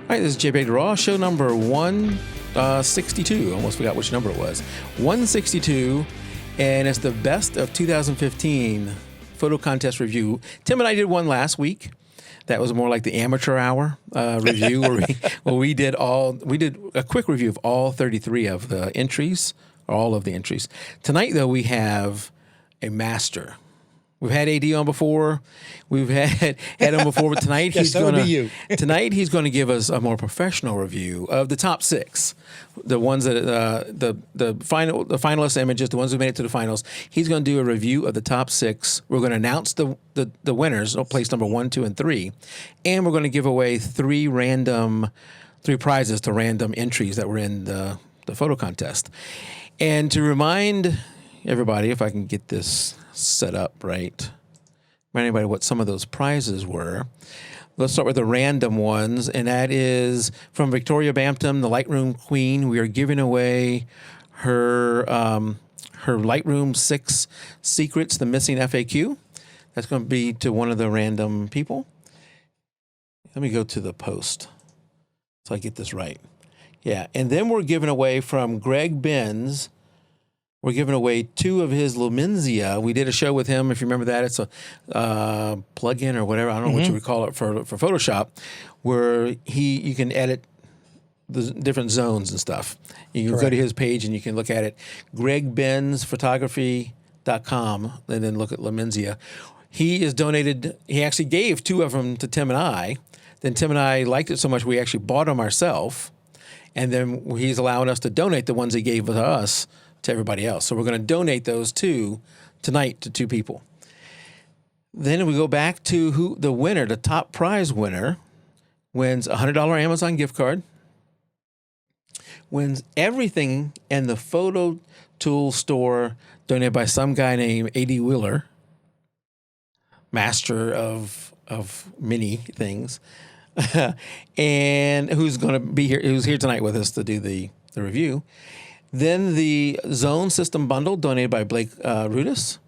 All right, this is JPEG Raw, show number 162. Almost forgot which number it was. 162, and it's the best of 2015 photo contest review. Tim and I did one last week. That was more like the amateur hour review where we did a quick review of all 33 of the entries, or all of the entries. Tonight, though, we have a master. We've had AD on before. We've had him before, but tonight yes, tonight he's going to give us a more professional review of the top 6, the ones that the finalist images, the ones who made it to the finals. He's going to do a review of the top 6. We're going to announce the winners, place number 1, 2, and 3, and we're going to give away 3 prizes to random entries that were in the photo contest. And to remind everybody, if I can get this set up right, remind anybody what some of those prizes were. Let's start with the random ones, and that is from Victoria Bampton, the Lightroom Queen. We are giving away her Lightroom 6 Secrets, the Missing FAQ. That's going to be to one of the random people. Let me go to the post so I get this right. Yeah, and then we're giving away from Greg Benz. We're giving away 2 of his Lumenzia. We did a show with him, if you remember that. It's a plug-in or whatever. I don't know what you would call it for Photoshop, where you can edit the different zones and stuff. You can go to his page and you can look at it. GregBenzPhotography.com, and then look at Lumenzia. He actually gave 2 of them to Tim and I. Then Tim and I liked it so much we actually bought them ourselves. And then he's allowing us to donate the ones he gave to us to everybody else. So we're going to donate those 2 tonight to 2 people. Then we go back to who the winner, the top prize winner, wins a $100 Amazon gift card, wins everything in the photo tool store donated by some guy named A.D. Wheeler, master of many things, and who's here tonight with us to do the review. Then the Zone System Bundle donated by Blake Rudis.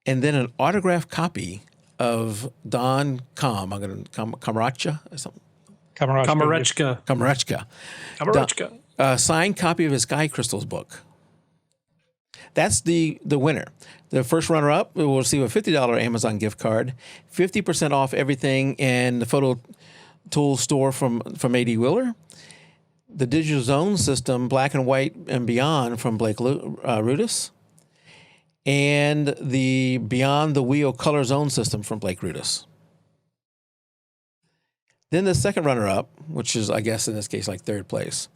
And then an autographed copy of Don Kamarachka or something. Kamarachka. A signed copy of his Sky Crystals book. That's the winner. The first runner-up will receive a $50 Amazon gift card, 50% off everything in the photo tool store from A.D. Wheeler. The Digital Zone System, Black and White and Beyond from Blake Rudis, and the Beyond the Wheel Color Zone System from Blake Rudis. Then the second runner-up, which is, I guess, in this case, like third place,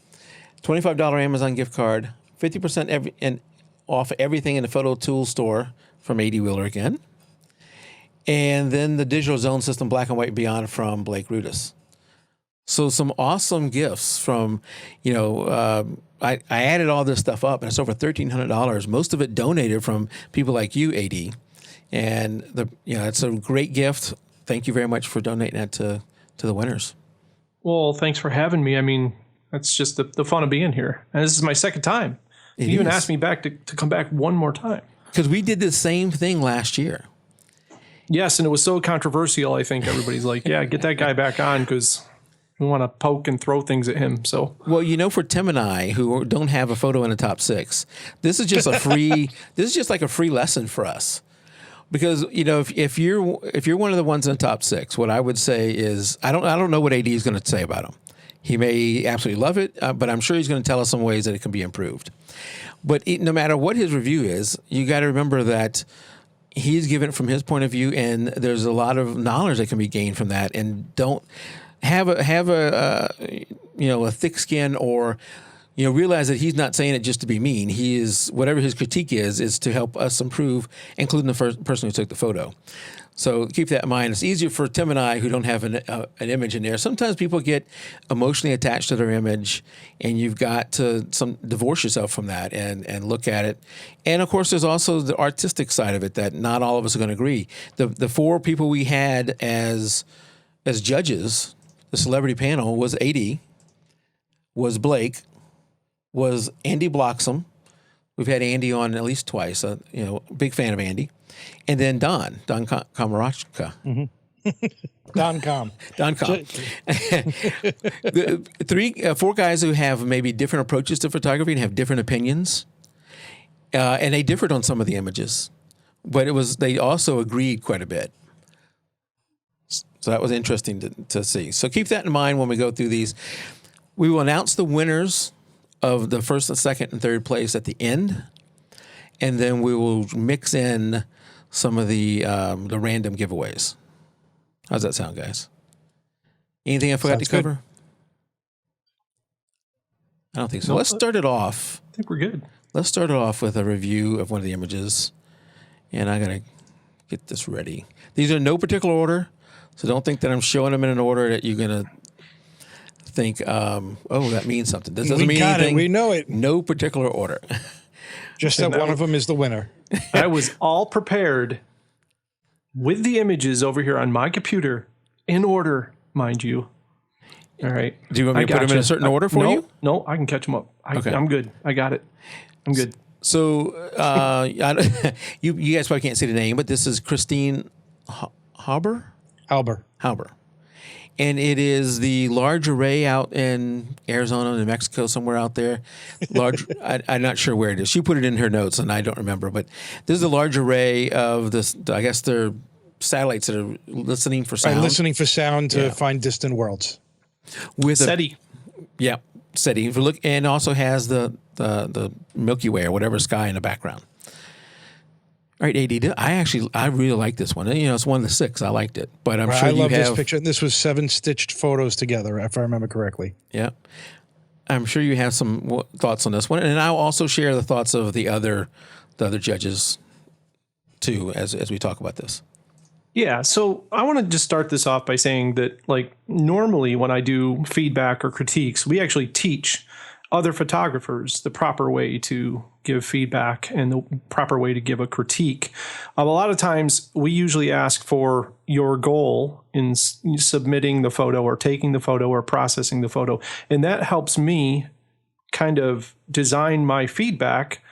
$25 Amazon gift card, 50% off everything in the photo tool store from A.D. Wheeler again, and then the Digital Zone System, Black and White and Beyond from Blake Rudis. So some awesome gifts from, I added all this stuff up, and it's over $1,300. Most of it donated from people like you, AD, and it's a great gift. Thank you very much for donating that to the winners. Well, thanks for having me. I mean, that's just the fun of being here, and this is my second time. You even asked me back to come back one more time because we did the same thing last year. Yes, and it was so controversial. I think everybody's like, "Yeah, get that guy back on," because we want to poke and throw things at him. So, well, for Tim and I, who don't have a photo in the top 6, this is just a free. This is just like a free lesson for us, because if you're one of the ones in the top 6, what I would say is I don't know what AD is going to say about him. He may absolutely love it, but I'm sure he's going to tell us some ways that it can be improved. But no matter what his review is, you got to remember that he's given it from his point of view, and there's a lot of knowledge that can be gained from that. And don't have a thick skin, or realize that he's not saying it just to be mean. He is, whatever his critique is to help us improve, including the first person who took the photo. So keep that in mind. It's easier for Tim and I, who don't have an image in there. Sometimes people get emotionally attached to their image, and you've got to divorce yourself from that and look at it. And of course, there's also the artistic side of it that not all of us are going to agree. The 4 people we had as judges, the celebrity panel, was AD, was Blake, was Andy Bloxham. We've had Andy on at least twice. Big fan of Andy. And then Don Kamarachka. .com. The four guys who have maybe different approaches to photography and have different opinions, and they differed on some of the images, but they also agreed quite a bit. So that was interesting to see. So keep that in mind when we go through these. We will announce the winners of the first and second and third place at the end, and then we will mix in some of the random giveaways. How's that sound, guys? Anything I forgot to cover? Good. I don't think so. Let's start it off. I think we're good. Let's start it off with a review of one of the images, and I'm going to get this ready. These are in no particular order, so don't think that I'm showing them in an order that you're going to think, oh, that means something. This doesn't mean anything. We know it. No particular order. Just that one of them is the winner. I was all prepared with the images over here on my computer in order, mind you. All right. Do you want me to put them in a certain order for you? No, I can catch them up. Okay. I'm good. I got it. I'm good. So you guys probably can't see the name, but this is Christine Hauber. And it is the large array out in Arizona, New Mexico, somewhere out there. Large, I'm not sure where it is. She put it in her notes, and I don't remember. But this is a large array of this. I guess they're satellites that are listening for sound. Listening for sound to find distant worlds. With SETI. SETI. If you look, and also has the Milky Way or whatever sky in the background. All right, AD, I really like this one. You know, it's one of the 6. I liked it, but I'm sure you have. I love this picture. This was 7 stitched photos together, if I remember correctly. Yeah, I'm sure you have some thoughts on this one, and I'll also share the thoughts of the other judges too as we talk about this. Yeah, so I want to just start this off by saying that, like, normally when I do feedback or critiques, we actually teach other photographers the proper way to give feedback and the proper way to give a critique. A lot of times we usually ask for your goal in submitting the photo or taking the photo or processing the photo. And that helps me kind of design my feedback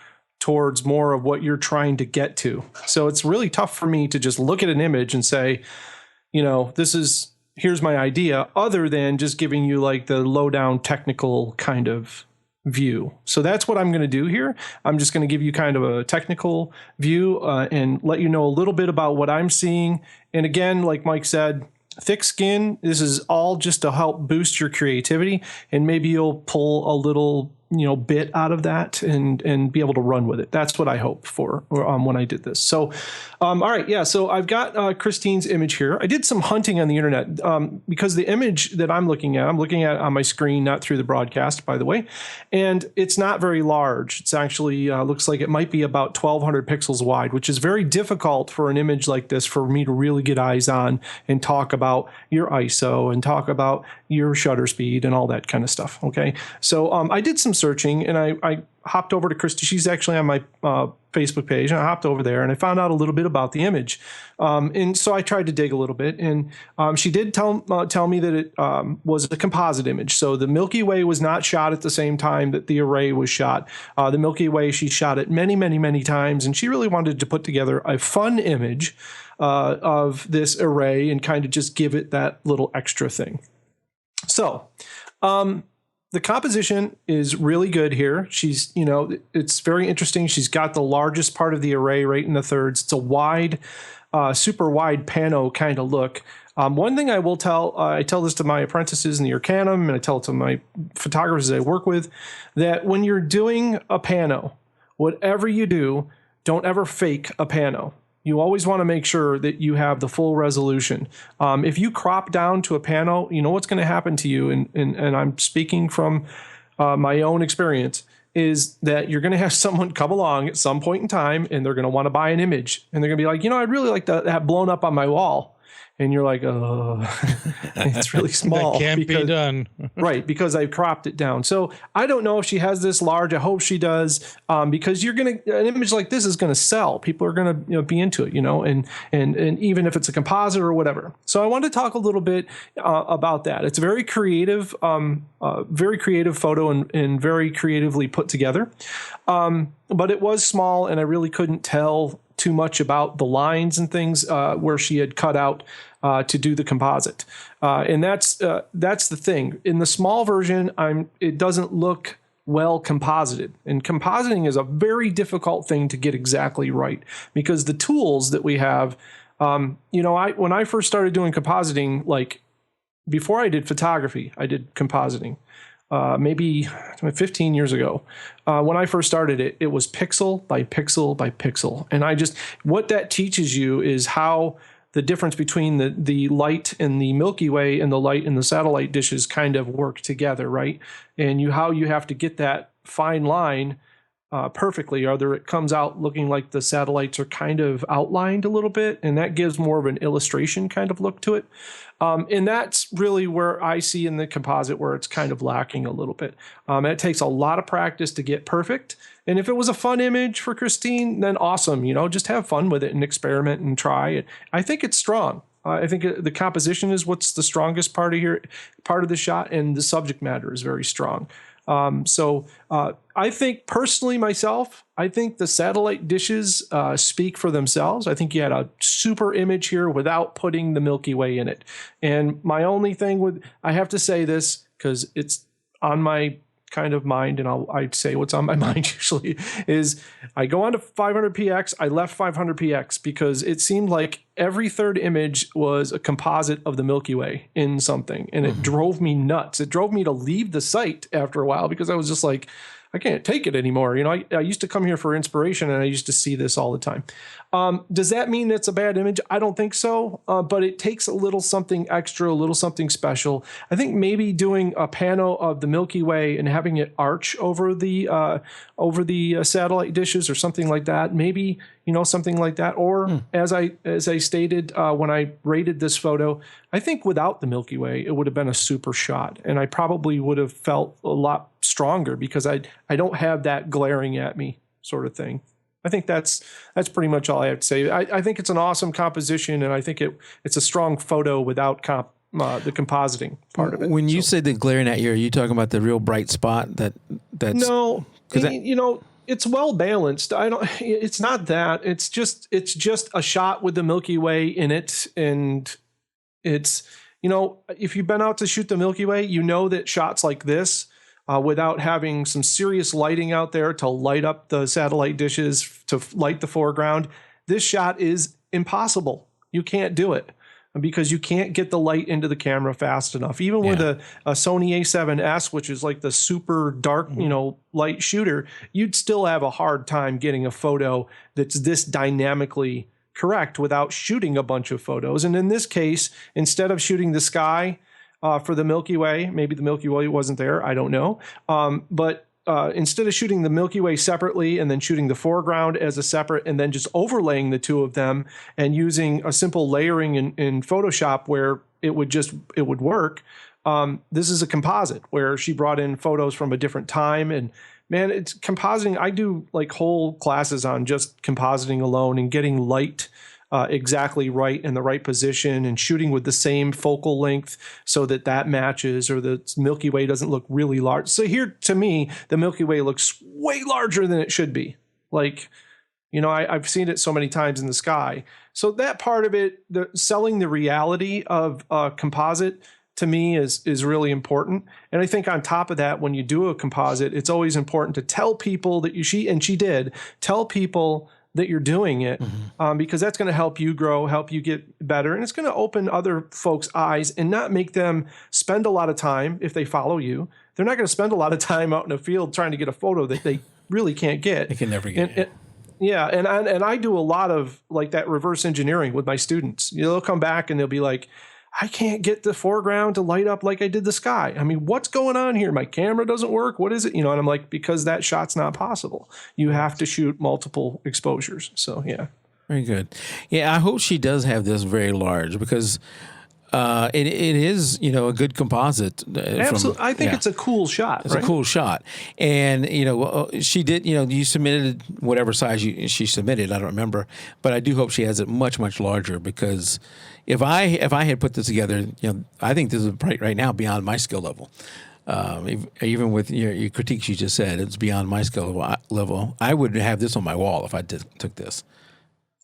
towards more of what you're trying to get to. So it's really tough for me to just look at an image and say, you know, here's my idea, other than just giving you like the lowdown technical kind of view. So that's what I'm going to do here. I'm just going to give you kind of a technical view and let you know a little bit about what I'm seeing. And again, like Mike said, thick skin, this is all just to help boost your creativity, and maybe you'll pull a little bit out of that and be able to run with it. That's what I hope for when I did this. So, all right. Yeah. So I've got Christine's image here. I did some hunting on the internet because the image that I'm looking at on my screen, not through the broadcast, by the way, and it's not very large. It's actually looks like it might be about 1,200 pixels wide, which is very difficult for an image like this for me to really get eyes on and talk about your ISO and talk about your shutter speed and all that kind of stuff. Okay. So I did some searching, and I hopped over to Christy. She's actually on my Facebook page, and I hopped over there and I found out a little bit about the image. And so I tried to dig a little bit, and she did tell me that it was a composite image. So the Milky Way was not shot at the same time that the array was shot. The Milky Way, she shot it many, many, many times, and she really wanted to put together a fun image of this array and kind of just give it that little extra thing. So, the composition is really good here. She's, it's very interesting. She's got the largest part of the array right in the thirds. It's a wide, super wide pano kind of look. One thing I will I tell this to my apprentices in the Arcanum, and I tell it to my photographers I work with, that when you're doing a pano, whatever you do, don't ever fake a pano. You always want to make sure that you have the full resolution. If you crop down to a pano, you know what's going to happen to you, and I'm speaking from my own experience, is that you're going to have someone come along at some point in time, and they're going to want to buy an image, and they're going to be like, I'd really like that blown up on my wall. And you're like, oh, it's really small. That can't be done. Right, because I cropped it down. So I don't know if she has this large. I hope she does, because an image like this is going to sell. People are going to be into it, and even if it's a composite or whatever. So I want to talk a little bit about that. It's a very creative photo and very creatively put together. But it was small, and I really couldn't tell too much about the lines and things where she had cut out to do the composite. And that's the thing. In the small version, it doesn't look well composited. And compositing is a very difficult thing to get exactly right because the tools that we have, when I first started doing compositing, like before I did photography, I did compositing. Maybe 15 years ago. When I first started it was pixel by pixel by pixel. And what that teaches you is how the difference between the light in the Milky Way and the light in the satellite dishes kind of work together, right? And how you have to get that fine line perfectly, or it comes out looking like the satellites are kind of outlined a little bit, and that gives more of an illustration kind of look to it. And that's really where I see in the composite where it's kind of lacking a little bit. It takes a lot of practice to get perfect. And if it was a fun image for Christine, then awesome. Just have fun with it and experiment and try it. I think it's strong. I think the composition is what's the strongest part of the shot, and the subject matter is very strong. So I think personally myself, I think the satellite dishes speak for themselves. I think you had a super image here without putting the Milky Way in it. And my only thing I have to say this because it's on my kind of mind, and I'd say what's on my mind usually is I go on to 500px. I left 500px because it seemed like every third image was a composite of the Milky Way in something, and it drove me nuts. It drove me to leave the site after a while because I was just like, I can't take it anymore. I used to come here for inspiration, and I used to see this all the time. Does that mean it's a bad image? I don't think so, but it takes a little something extra, a little something special. I think maybe doing a pano of the Milky Way and having it arch over the satellite dishes or something like that. Maybe something like that. Or as I stated when I rated this photo, I think without the Milky Way, it would have been a super shot, and I probably would have felt a lot stronger because I don't have that glaring at me sort of thing. I think that's pretty much all I have to say. I think it's an awesome composition, and I think it's a strong photo without the compositing part of it. When you say the glaring at you, are you talking about the real bright spot that's no? It's well balanced. It's not that. It's just a shot with the Milky Way in it, and it's if you've been out to shoot the Milky Way, that shots like this. Without having some serious lighting out there to light up the satellite dishes, to light the foreground, this shot is impossible. You can't do it because you can't get the light into the camera fast enough. Even with a Sony A7S, which is like the super dark, light shooter, you'd still have a hard time getting a photo that's this dynamically correct without shooting a bunch of photos. And in this case, instead of shooting the sky, for the Milky Way, maybe the Milky Way wasn't there, I don't know. But instead of shooting the Milky Way separately and then shooting the foreground as a separate and then just overlaying the two of them and using a simple layering in Photoshop where it would work, this is a composite where she brought in photos from a different time. And man, it's compositing. I do like whole classes on just compositing alone and getting light exactly right in the right position and shooting with the same focal length so that matches, or the Milky Way doesn't look really large. So here, to me, the Milky Way looks way larger than it should be. Like, I've seen it so many times in the sky. So that part of it, selling the reality of composite, to me is really important. And I think on top of that, when you do a composite, it's always important to tell people that she did tell people that you're doing it, because that's going to help you grow, help you get better. And it's going to open other folks' eyes and not make them spend a lot of time, if they follow you, they're not going to spend a lot of time out in the field trying to get a photo that they really can't get. They can never get it. And I do a lot of like that reverse engineering with my students. They'll come back and they'll be like, I can't get the foreground to light up like I did the sky. I mean, what's going on here? My camera doesn't work. What is it? And I'm like, because that shot's not possible. You have to shoot multiple exposures. So, yeah. Very good. Yeah, I hope she does have this very large because it is, a good composite. Absolutely. I think it's a cool shot. It's a cool shot. And, she did, you submitted whatever size she submitted. I don't remember. But I do hope she has it much, much larger because if I had put this together, I think this is right now beyond my skill level. Even with your critiques you just said, it's beyond my skill level. I would have this on my wall if I took this.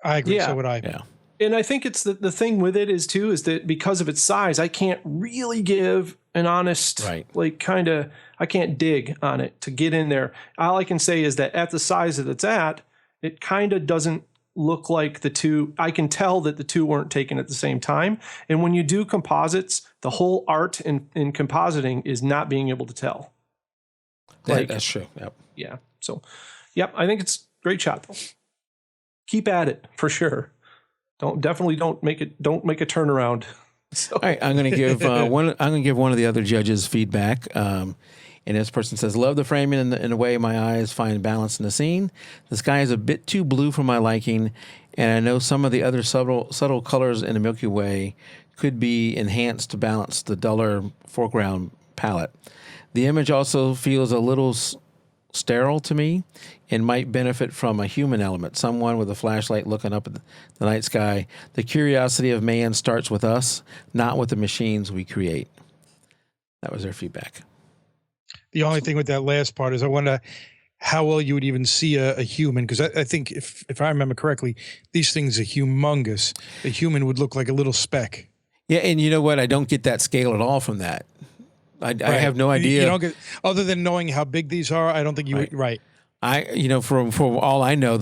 I agree. Yeah. So would I. Yeah. And I think it's the thing with it is too, is that because of its size, I can't really give an honest, Right. I can't dig on it to get in there. All I can say is that at the size that it's at, it kind of doesn't look like the two. I can tell that the two weren't taken at the same time. And when you do composites, the whole art in compositing is not being able to tell. That's true. Yep. Yeah. So, yep. I think it's a great shot though. Keep at it for sure. Don't make a turnaround. So. All right, I'm going to give one. I'm going to give one of the other judges feedback. And this person says, "Love the framing in a way my eyes find balance in the scene. The sky is a bit too blue for my liking, and I know some of the other subtle colors in the Milky Way could be enhanced to balance the duller foreground palette. The image also feels a little sterile to me and might benefit from a human element, someone with a flashlight looking up at the night sky. The curiosity of man starts with us, not with the machines we create." That was their feedback. The only thing with that last part is I wonder how well you would even see a human, because I think if I remember correctly, these things are humongous. A human would look like a little speck. Yeah, and you know what? I don't get that scale at all from that. I have no idea. You don't get, other than knowing how big these are, I don't think you would. Right. For all I know,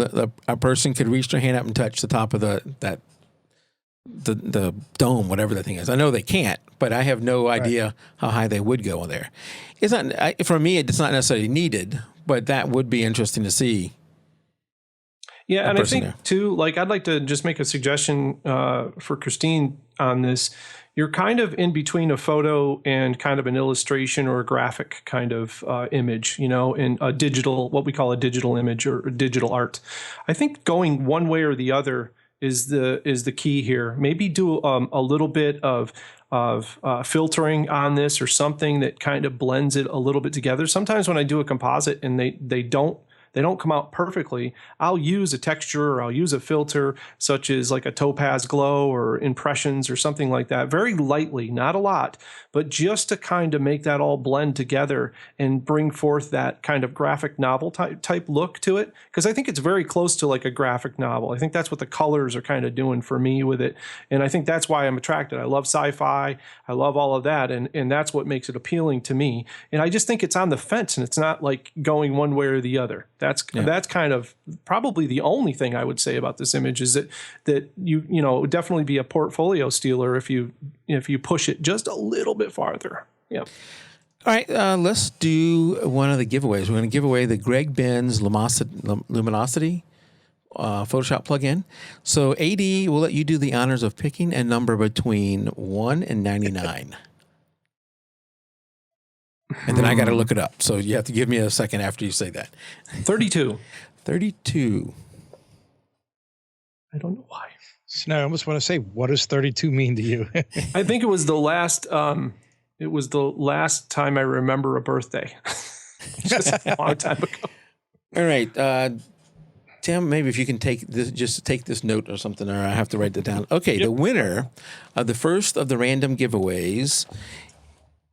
a person could reach their hand up and touch the top of the dome, whatever that thing is. I know they can't, but I have no idea how high they would go on there. It's not for me. It's not necessarily needed, but that would be interesting to see. Yeah, and I think too, I'd like to just make a suggestion for Christine on this. You're kind of in between a photo and kind of an illustration or a graphic kind of image, in a digital, what we call a digital image or digital art. I think going one way or the other is the key here. Maybe do a little bit of filtering on this or something that kind of blends it a little bit together. Sometimes when I do a composite and they don't come out perfectly, I'll use a texture or I'll use a filter such as like a topaz glow or impressions or something like that, very lightly, not a lot, but just to kind of make that all blend together and bring forth that kind of graphic novel type look to it. Because I think it's very close to like a graphic novel. I think that's what the colors are kind of doing for me with it. And I think that's why I'm attracted. I love sci-fi. I love all of that. And that's what makes it appealing to me. And I just think it's on the fence and it's not like going one way or the other. That's kind of probably the only thing I would say about this image is that you would definitely be a portfolio stealer if you push it just a little bit farther. Yeah. All right, let's do one of the giveaways. We're going to give away the Greg Benz Luminosity Photoshop plugin. So AD, we'll let you do the honors of picking a number between 1 and 99. And then I got to look it up. So you have to give me a second after you say that. 32. 32. I don't know why. So now I almost want to say, what does 32 mean to you? I think it was the last. It was the last time I remember a birthday. Just a long time ago. All right, Tim. Maybe if you can take this note or something, or I have to write that down. Okay, yep. The winner of the first of the random giveaways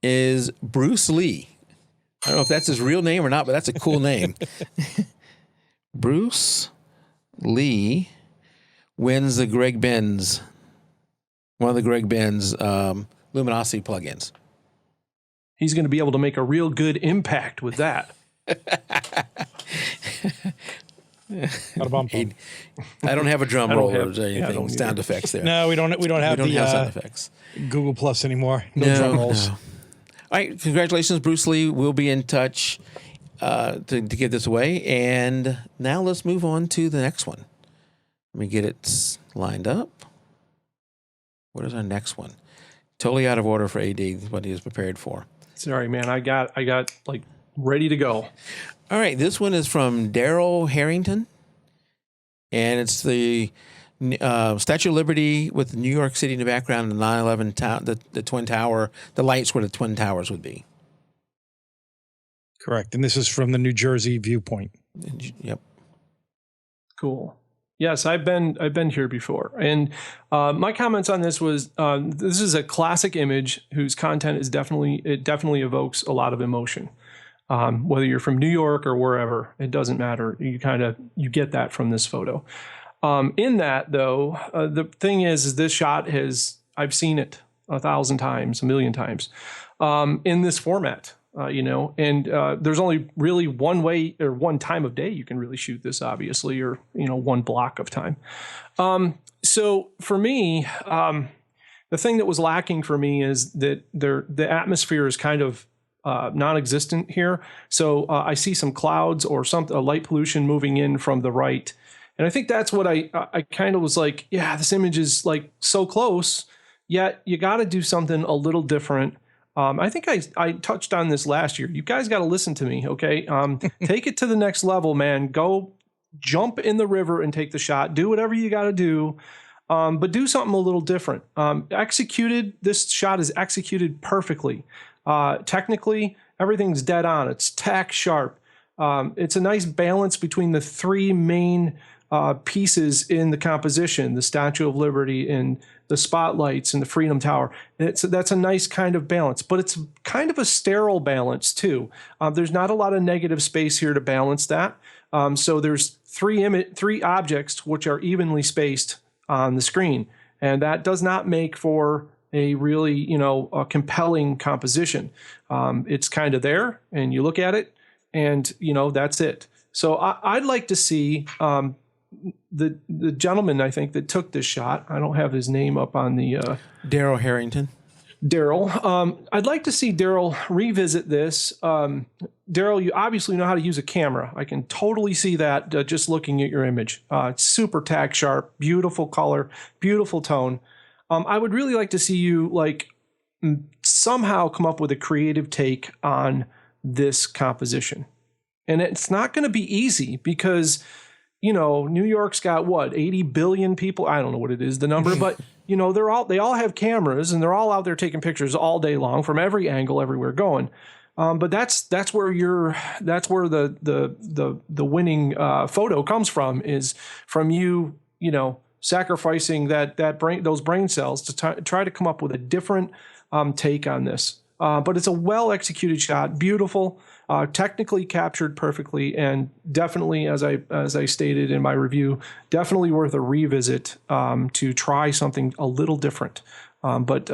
is Bruce Lee. I don't know if that's his real name or not, but that's a cool name. Bruce Lee wins the Greg Benz, one of the Greg Benz Luminosity plugins. He's going to be able to make a real good impact with that. I don't have a drum roll or anything, sound effects there. No, we don't have sound effects. Google Plus anymore. No drum rolls. No. All right, congratulations, Bruce Lee. We'll be in touch to give this away. And now let's move on to the next one. Let me get it lined up. What is our next one? Totally out of order for AD, what he is prepared for. Sorry, man. I got like ready to go. All right, this one is from Daryl Harrington. And it's the Statue of Liberty with New York City in the background, and the 9/11 the Twin Tower, the lights where the Twin Towers would be. Correct. And this is from the New Jersey viewpoint. Yep. Cool. Yes, I've been here before, and my comments on this was this is a classic image whose content is definitely evokes a lot of emotion. Whether you're from New York or wherever, it doesn't matter. You get that from this photo. In that, though, the thing is this shot I've seen it 1,000 times, a million times, in this format. And there's only really one way or one time of day you can really shoot this, obviously, or, one block of time. So for me, the thing that was lacking for me is that the atmosphere is kind of non-existent here. So I see some clouds or a light pollution moving in from the right. And I think that's what I kind of was like, yeah, this image is like so close, yet you got to do something a little different. I think I touched on this last year. You guys got to listen to me, okay? Take it to the next level, man. Go jump in the river and take the shot. Do whatever you got to do, but do something a little different. This shot is executed perfectly. Technically, everything's dead on. It's tack sharp. It's a nice balance between the three main pieces in the composition, the Statue of Liberty and the spotlights and the Freedom Tower. That's a nice kind of balance, but it's kind of a sterile balance too. There's not a lot of negative space here to balance that. So there's three objects which are evenly spaced on the screen, and that does not make for a really, a compelling composition. It's kind of there, and you look at it, and that's it. So I'd like to see the gentleman, I think, that took this shot. I don't have his name up on the Daryl Harrington. Daryl. I'd like to see Daryl revisit this. Daryl, you obviously know how to use a camera. I can totally see that just looking at your image. It's super tack sharp, beautiful color, beautiful tone. I would really like to see you somehow come up with a creative take on this composition. And it's not going to be easy because, New York's got 80 billion people. I don't know what it is, the number, but they all have cameras and they're all out there taking pictures all day long from every angle, everywhere going. But that's where the winning photo comes from, is from you, sacrificing those brain cells to try to come up with a different take on this. But it's a well executed shot, beautiful, technically captured perfectly, and definitely, as I stated in my review, definitely worth a revisit to try something a little different. That's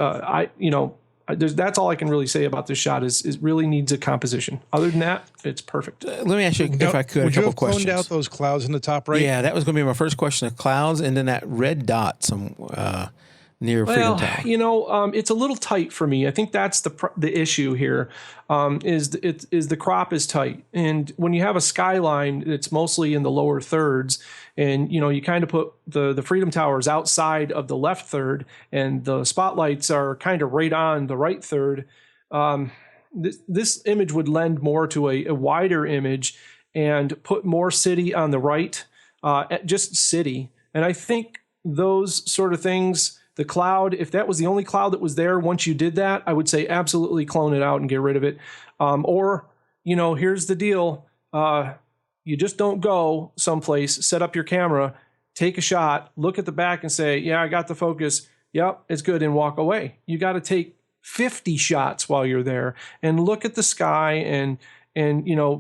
all I can really say about this shot. Is it really needs a composition. Other than that, it's perfect. Let me ask you, if I could, a couple questions. Would you have cloned out those clouds in the top right? Yeah, that was going to be my first question. The clouds, and then that red dot near Freedom Tower. It's a little tight for me. I think that's the issue here. Is the crop is tight, and when you have a skyline, it's mostly in the lower thirds, and you kind of put the Freedom Towers outside of the left third, and the spotlights are kind of right on the right third. This image would lend more to a wider image and put more city on the right, just city. And I think those sort of things. The cloud, if that was the only cloud that was there, once you did that, I would say absolutely clone it out and get rid of it. Or, here's the deal. You just don't go someplace, set up your camera, take a shot, look at the back and say, yeah, I got the focus. Yep, it's good, and walk away. You got to take 50 shots while you're there and look at the sky and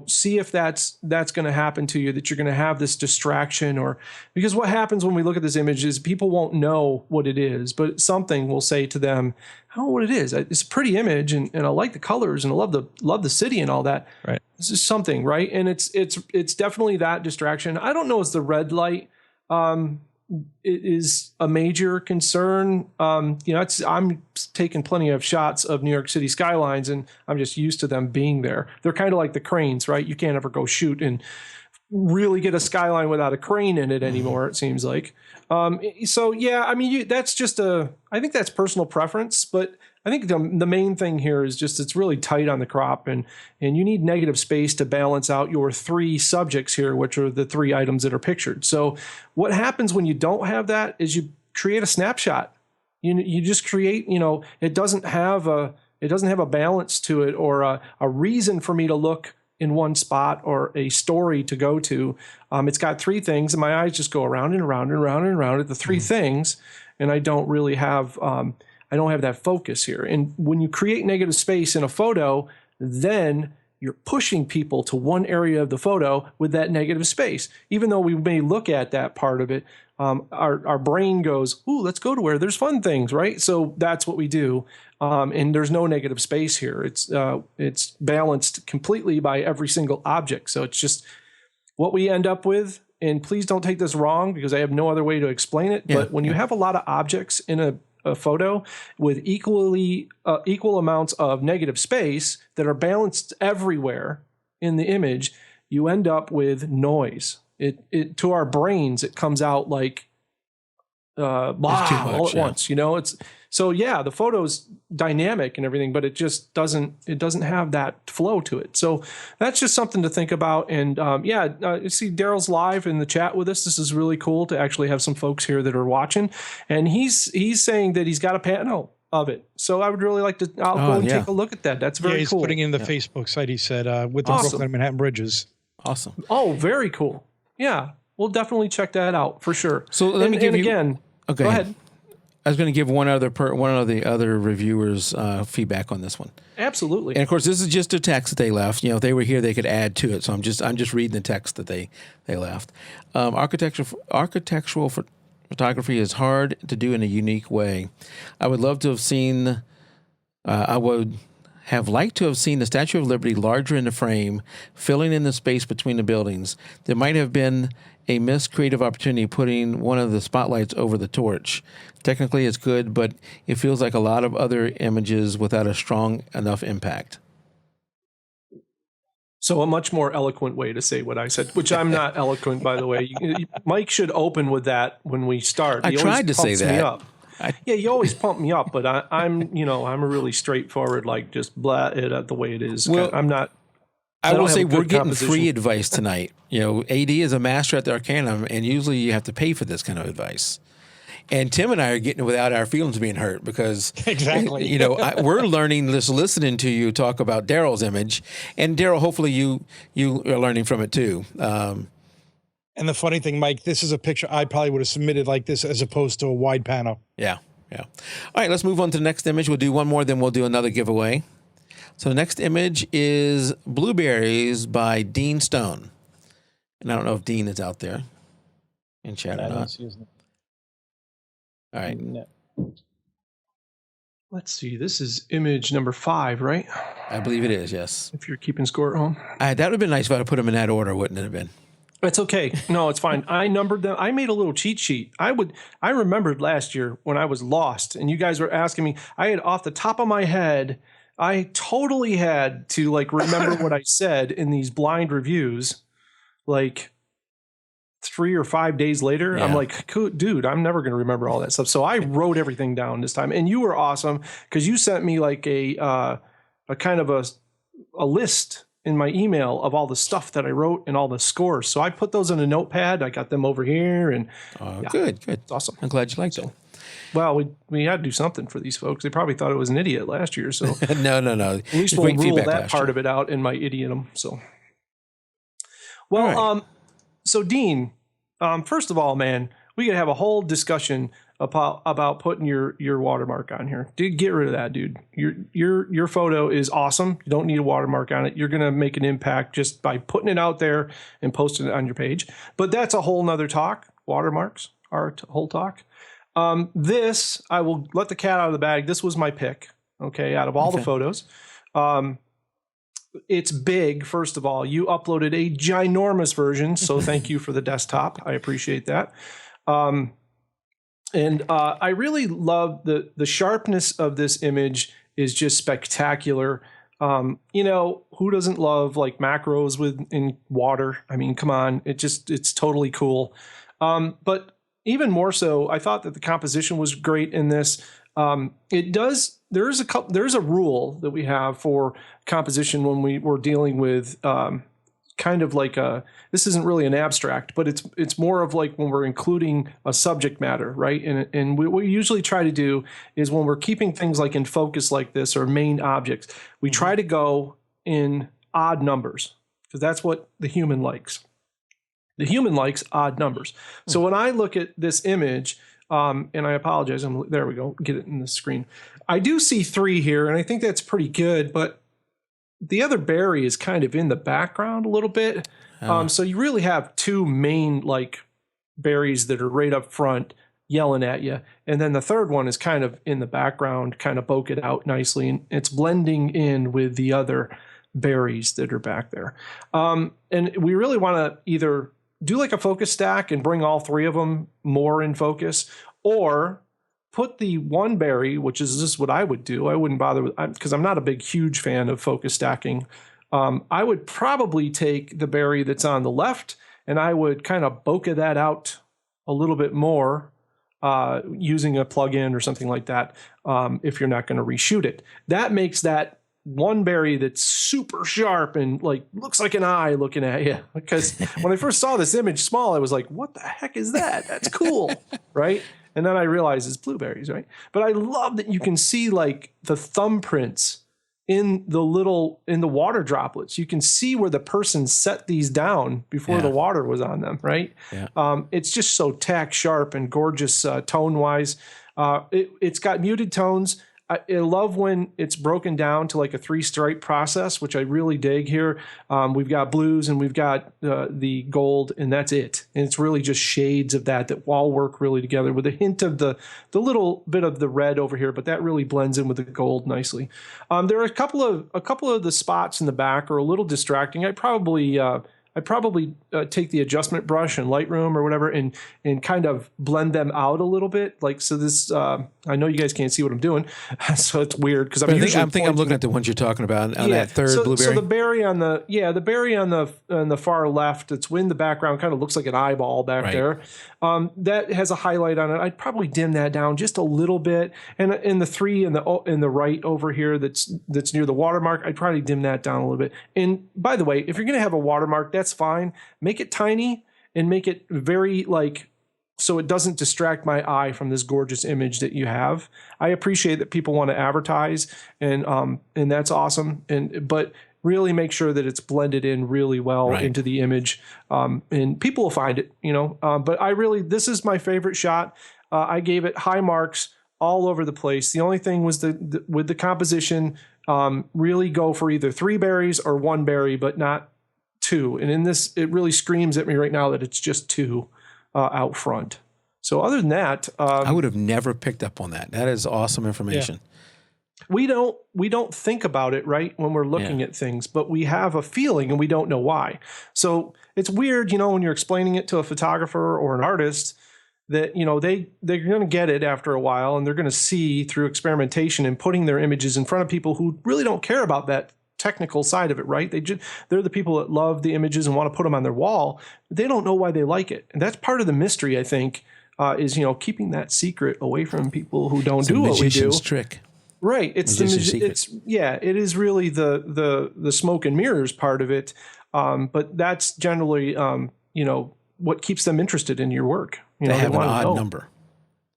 see if that's going to happen to you, that you're going to have this distraction, because what happens when we look at this image is people won't know what it is, but something will say to them, I don't know what it is. It's a pretty image, and I like the colors, and I love the city and all that. Right. This is something, right? And it's definitely that distraction. I don't know. It's the red light. It is a major concern. I'm taking plenty of shots of New York City skylines, and I'm just used to them being there. They're kind of like the cranes, right? You can't ever go shoot and really get a skyline without a crane in it anymore, it seems like. So yeah, that's just I think that's personal preference, but I think the main thing here is just it's really tight on the crop, and you need negative space to balance out your three subjects here, which are the three items that are pictured. So what happens when you don't have that is you create a snapshot. You just create, it doesn't have a balance to it, or a reason for me to look in one spot, or a story to go to. It's got three things, and my eyes just go around and around and around and around at the three things, and I don't really have that focus here. And when you create negative space in a photo, then you're pushing people to one area of the photo with that negative space. Even though we may look at that part of it, our brain goes, ooh, let's go to where there's fun things, right? So that's what we do. And there's no negative space here. It's balanced completely by every single object. So it's just what we end up with. And please don't take this wrong because I have no other way to explain it. But when you have a lot of objects in a photo with equal amounts of negative space that are balanced everywhere in the image, you end up with noise. It to our brains, it comes out like blah, all at once. It's the photo's dynamic and everything, but it just doesn't have that flow to it. So that's just something to think about. And you see Daryl's live in the chat with us. This is really cool to actually have some folks here that are watching, and he's saying that he's got a panel of it. So I would really like to go and take a look at that. That's very cool. He's putting in the Facebook site, he said, with the Brooklyn and Manhattan bridges. Awesome. Oh, very cool. Yeah, we'll definitely check that out for sure. So let me give you again. Okay. Go ahead. I was going to give one of the other reviewers feedback on this one. Absolutely. And of course, this is just a text that they left. If they were here, they could add to it. So I'm just reading the text that they left. Architectural photography is hard to do in a unique way. I would love to have seen. I would have liked to have seen the Statue of Liberty larger in the frame, filling in the space between the buildings. There might have been a missed creative opportunity putting one of the spotlights over the torch. Technically, it's good, but it feels like a lot of other images without a strong enough impact. So a much more eloquent way to say what I said, which I'm not eloquent, by the way. Mike should open with that when we start. I tried to say that. Me up. You always pump me up, but I'm a really straightforward, like just blah it the way it is. Well, I'm not. I will say we're getting free advice tonight. AD is a master at the Arcanum, and usually you have to pay for this kind of advice. And Tim and I are getting it without our feelings being hurt because exactly. We're learning this, listening to you talk about Daryl's image, and Daryl, hopefully you are learning from it too. And the funny thing, Mike, this is a picture I probably would have submitted like this as opposed to a wide panel. Yeah. All right, let's move on to the next image. We'll do one more, then we'll do another giveaway. So the next image is Blueberries by Dean Stone. And I don't know if Dean is out there in chat or not. All right. No. Let's see. This is image number 5, right? I believe it is, yes. If you're keeping score at home. That would have been nice if I had put them in that order, wouldn't it have been? It's okay. No, it's fine. I numbered them. I made a little cheat sheet. I remembered last year when I was lost and you guys were asking me, I had off the top of my head, I totally had to remember what I said in these blind reviews, 3 or 5 days later. Yeah. I'm like, dude, I'm never going to remember all that stuff. So I wrote everything down this time, and you were awesome because you sent me a kind of a list in my email of all the stuff that I wrote and all the scores. So I put those in a notepad. I got them over here, and good. It's awesome. I'm glad you liked it. Well, we had to do something for these folks. They probably thought I was an idiot last year. So no. At least we'll rule that part of it out in my idiotum. So, well, right. So Dean, first of all, man, we could have a whole discussion about putting your watermark on here. Dude, get rid of that, dude. Your photo is awesome. You don't need a watermark on it. You're gonna make an impact just by putting it out there and posting it on your page. But that's a whole nother talk. Watermarks are a whole talk. This, I will let the cat out of the bag. This was my pick, okay, out of all the photos. It's big, first of all. You uploaded a ginormous version, so thank you for the desktop. I appreciate that. And I really love the sharpness of this image is just spectacular. Who doesn't love macros in water? I mean, come on, it's totally cool. But even more so, I thought that the composition was great in this. There's a rule that we have for composition when we're dealing with kind of this isn't really an abstract, but it's more of when we're including a subject matter, right? And what we usually try to do is when we're keeping things in focus like this or main objects, we try to go in odd numbers because that's what the human likes. The human likes odd numbers. So when I look at this image, and I apologize, there we go, get it in the screen. I do see 3 here, and I think that's pretty good, but the other berry is kind of in the background a little bit. So you really have 2 main berries that are right up front yelling at you. And then the third one is kind of in the background, kind of bokeh out nicely. And it's blending in with the other berries that are back there. And we really want to either do like a focus stack and bring all three of them more in focus, or put the one berry, which is just what I would do. I wouldn't bother with, because I'm not a big, huge fan of focus stacking. I would probably take the berry that's on the left and I would kind of bokeh that out a little bit more using a plugin or something like that if you're not going to reshoot it. That makes that one berry that's super sharp and like looks like an eye looking at you. Because when I first saw this image small, I was like, what the heck is that? That's cool, right? And then I realized it's blueberries, right? But I love that you can see like the thumbprints in the water droplets. You can see where the person set these down before the water was on them, right? Yeah. It's just so tack sharp and gorgeous tone wise. It's got muted tones. I love when it's broken down to like a 3-stripe process, which I really dig here. We've got blues and we've got the gold, and that's it. And it's really just shades of that all work really together with a hint of the little bit of the red over here, but that really blends in with the gold nicely. There are a couple of the spots in the back are a little distracting. I'd probably take the adjustment brush in Lightroom or whatever and kind of blend them out a little bit. Like, so this, I know you guys can't see what I'm doing, so it's weird because I'm looking at the ones you're talking about on that third blueberry. So the berry on the far left, it's in the background, kind of looks like an eyeball back there. That has a highlight on it. I'd probably dim that down just a little bit. And in the three in the right over here that's near the watermark, I'd probably dim that down a little bit. And by the way, if you're going to have a watermark, that's fine. Make it tiny and make it very so it doesn't distract my eye from this gorgeous image that you have. I appreciate that people want to advertise and that's awesome. But really make sure that it's blended in really well into the image. And people will find it, but this is my favorite shot. I gave it high marks all over the place. The only thing was with the composition, really go for either 3 berries or 1 berry, but not 2. And in this, it really screams at me right now that it's just 2 out front. So other than that, I would have never picked up on that. That is awesome information. Yeah. We don't think about it, right, when we're looking at things, but we have a feeling and we don't know why. So it's weird, when you're explaining it to a photographer or an artist that, they're going to get it after a while and they're going to see through experimentation and putting their images in front of people who really don't care about that technical side of it, right? They're the people that love the images and want to put them on their wall. They don't know why they like it. And that's part of the mystery, I think, is, keeping that secret away from people who don't do what we do. It's a magician's trick. Right. It is really the smoke and mirrors part of it. But that's generally, what keeps them interested in your work. They have an odd number.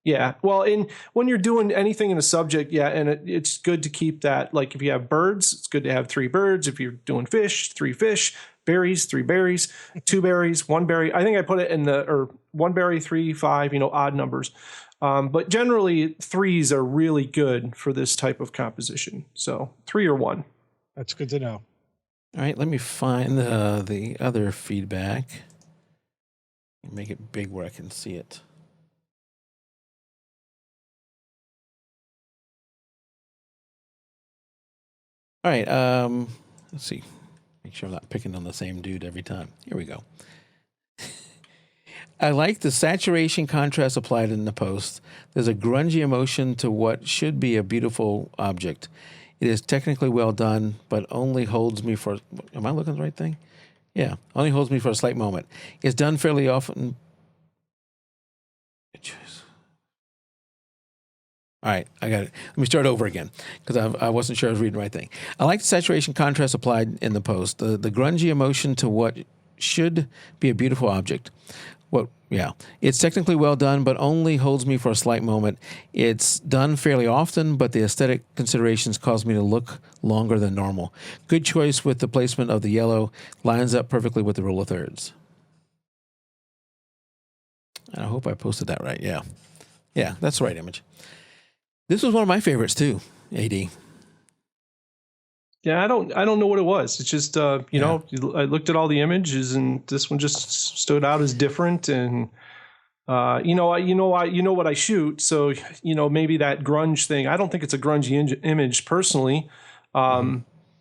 Yeah. Well, when you're doing anything in a subject, and it's good to keep that. Like if you have birds, it's good to have 3 birds. If you're doing fish, 3 fish, berries, 3 berries, 2 berries, 1 berry. I think I put it in 1 berry, 3, 5, odd numbers. But generally 3s are really good for this type of composition. So 3 or 1. That's good to know. All right. Let me find the other feedback. Make it big where I can see it. All right, let's see. Make sure I'm not picking on the same dude every time. Here we go. I like the saturation contrast applied in the post. There's a grungy emotion to what should be a beautiful object. It is technically well done, but only holds me for... Am I looking at the right thing? Yeah, only holds me for a slight moment. It's done fairly often... All right, I got it. Let me start over again because I wasn't sure I was reading the right thing. I like the saturation contrast applied in the post, the grungy emotion to what should be a beautiful object. It's technically well done, but only holds me for a slight moment. It's done fairly often, but the aesthetic considerations cause me to look longer than normal. Good choice with the placement of the yellow. Lines up perfectly with the rule of thirds. I hope I posted that right. Yeah. Yeah, that's the right image. This was one of my favorites too, AD. Yeah, I don't know what it was. It's just I looked at all the images and this one just stood out as different, and you know what I shoot. So, maybe that grunge thing, I don't think it's a grungy image personally. I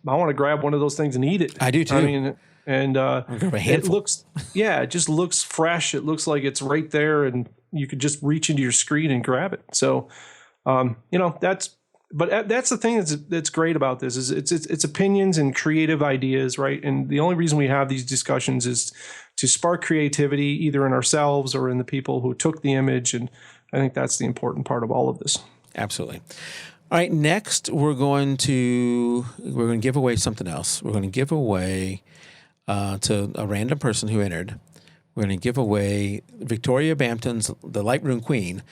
want to grab one of those things and eat it. I do too. I mean, and grab a it handful. looks, it just looks fresh. It looks like it's right there and you could just reach into your screen and grab it. So, that's the thing that's great about this is it's opinions and creative ideas, right? And the only reason we have these discussions is to spark creativity either in ourselves or in the people who took the image. And I think that's the important part of all of this. Absolutely. All right. Next, we're going to give away something else. We're going to give away to a random person who entered. We're going to give away Victoria Bampton's The Lightroom Queen,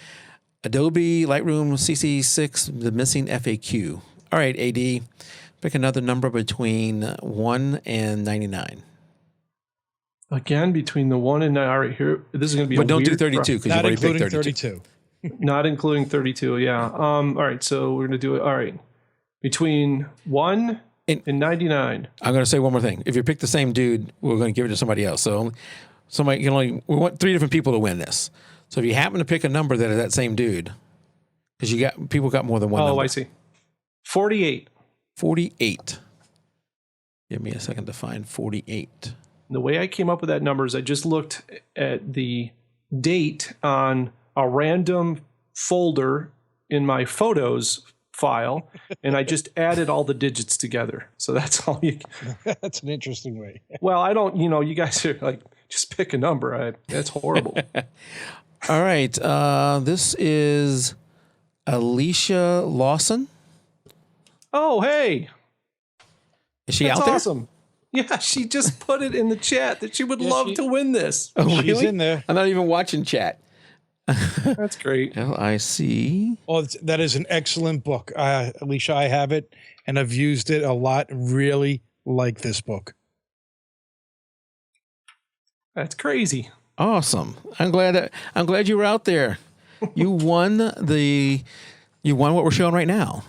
Adobe Lightroom CC6, the missing FAQ. All right, AD, pick another number between 1 and 99. Again, between the 1 and 9. All right, here. This is going to be but don't do 32 because you've already picked 32. Not including 32, yeah. All right, so we're going to do it. All right. Between 1 and 99. I'm going to say one more thing. If you pick the same dude, we're going to give it to somebody else. So we want 3 different people to win this. So if you happen to pick a number that is that same dude, because people got more than one number. Oh, I see. 48. 48. Give me a second to find 48. The way I came up with that number is I just looked at the date on a random folder in my photos file, and I just added all the digits together. So that's all you. That's an interesting way. Well, I don't, you guys are like, just pick a number. That's horrible. All right. This is Alicia Lawson. Oh, hey. Is she That's out there? Awesome. Yeah, she just put it in the chat that she would love to win this. Oh, She's really? in there. I'm not even watching chat. That's great. LIC. Oh, that is an excellent book. Alicia, I have it, and I've used it a lot. Really like this book. That's crazy. Awesome. I'm glad you were out there. You won what we're showing right now.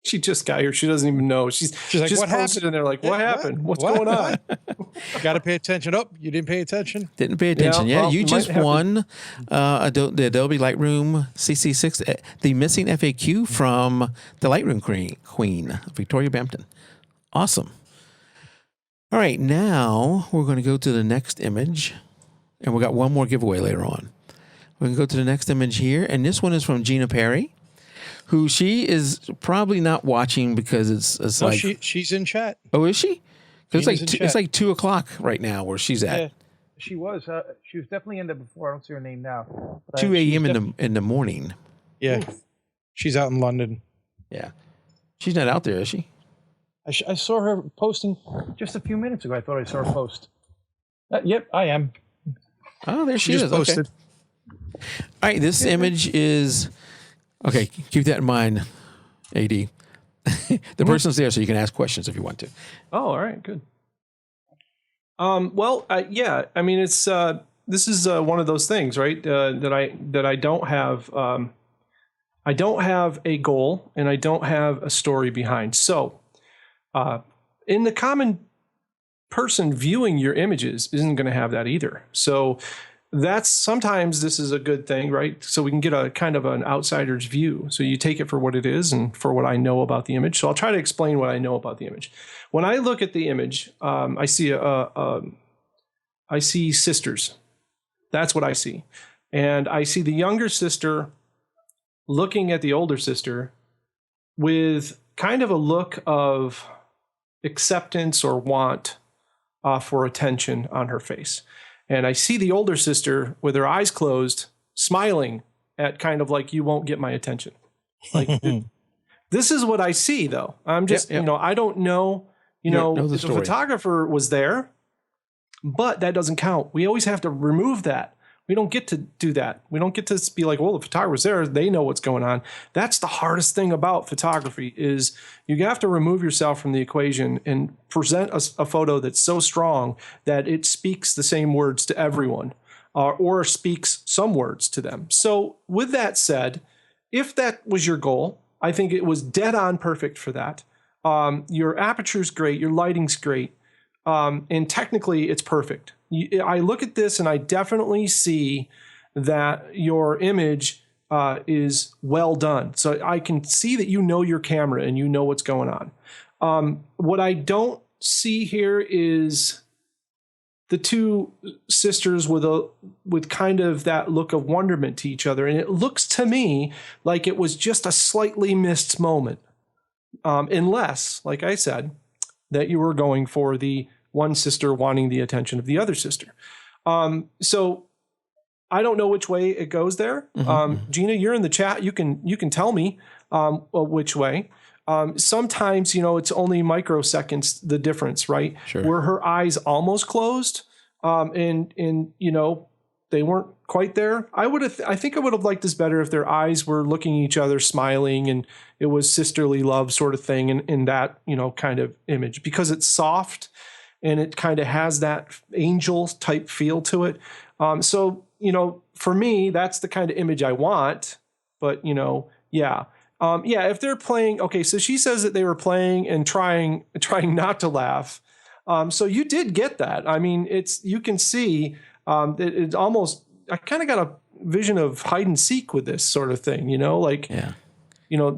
She just got here. She doesn't even know. She's like, just what posted happened? in there like, what happened? What's What? going on? Got to pay attention. Oh, you didn't pay attention? Didn't pay attention. Yeah, well, you you just might have won the Adobe Lightroom CC6, the missing FAQ from the Lightroom Queen, Victoria Bampton. Awesome. All right, now we're going to go to the next image, and we got one more giveaway later on. We can go to the next image here, and this one is from Gina Perry, who she is probably not watching because it's No, like she's in chat. oh, is she? 'Cause Gina's in it's chat. like 2:00 right now where she's at. Yeah, she was. She was definitely in there before. I don't see her name now. But 2 she was a.m. in the morning. Yeah, she's out in London. Yeah, she's not out there, is she? I saw her posting. just a few minutes ago. I thought I saw her post. Yep, I am. Oh, there she She is. just posted. Okay. All right, this image is okay. Keep that in mind, AD. The person's there, so you can ask questions if you want to. Oh, all right, good. Well, yeah. I mean, it's this is one of those things, right? That I don't have. I don't have a goal, and I don't have a story behind. So, in the common person viewing your images isn't going to have that either. So that's sometimes this is a good thing, right? So we can get a kind of an outsider's view. So you take it for what it is and for what I know about the image. So I'll try to explain what I know about the image. When I look at the image, I see sisters. That's what I see. And I see the younger sister looking at the older sister with kind of a look of acceptance or want for attention on her face. And I see the older sister with her eyes closed, smiling at kind of like, you won't get my attention. Like, this is what I see, though. I'm just, I don't know, the photographer was there, but that doesn't count. We always have to remove that. We don't get to do that. We don't get to be like, well, the photographer's there. They know what's going on. That's the hardest thing about photography is you have to remove yourself from the equation and present a photo that's so strong that it speaks the same words to everyone or speaks some words to them. So with that said, if that was your goal, I think it was dead on perfect for that. Your aperture's great. Your lighting's great. And technically it's perfect. I look at this and I definitely see that your image is well done. So I can see that you know your camera and you know what's going on. What I don't see here is the two sisters with kind of that look of wonderment to each other. And it looks to me like it was just a slightly missed moment. Unless, like I said, that you were going for the one sister wanting the attention of the other sister. So I don't know which way it goes there. Gina, you're in the chat. You can tell me which way. Sometimes, it's only microseconds, the difference, right? Sure. Where her eyes almost closed and they weren't quite there. I think I would have liked this better if their eyes were looking at each other, smiling, and it was sisterly love sort of thing in that, kind of image, because it's soft and it kind of has that angel type feel to it. So, for me, that's the kind of image I want, but, yeah. If they're playing, okay, so she says that they were playing and trying not to laugh. So you did get that. I mean, you can see it's almost, I kind of got a vision of hide and seek with this sort of thing,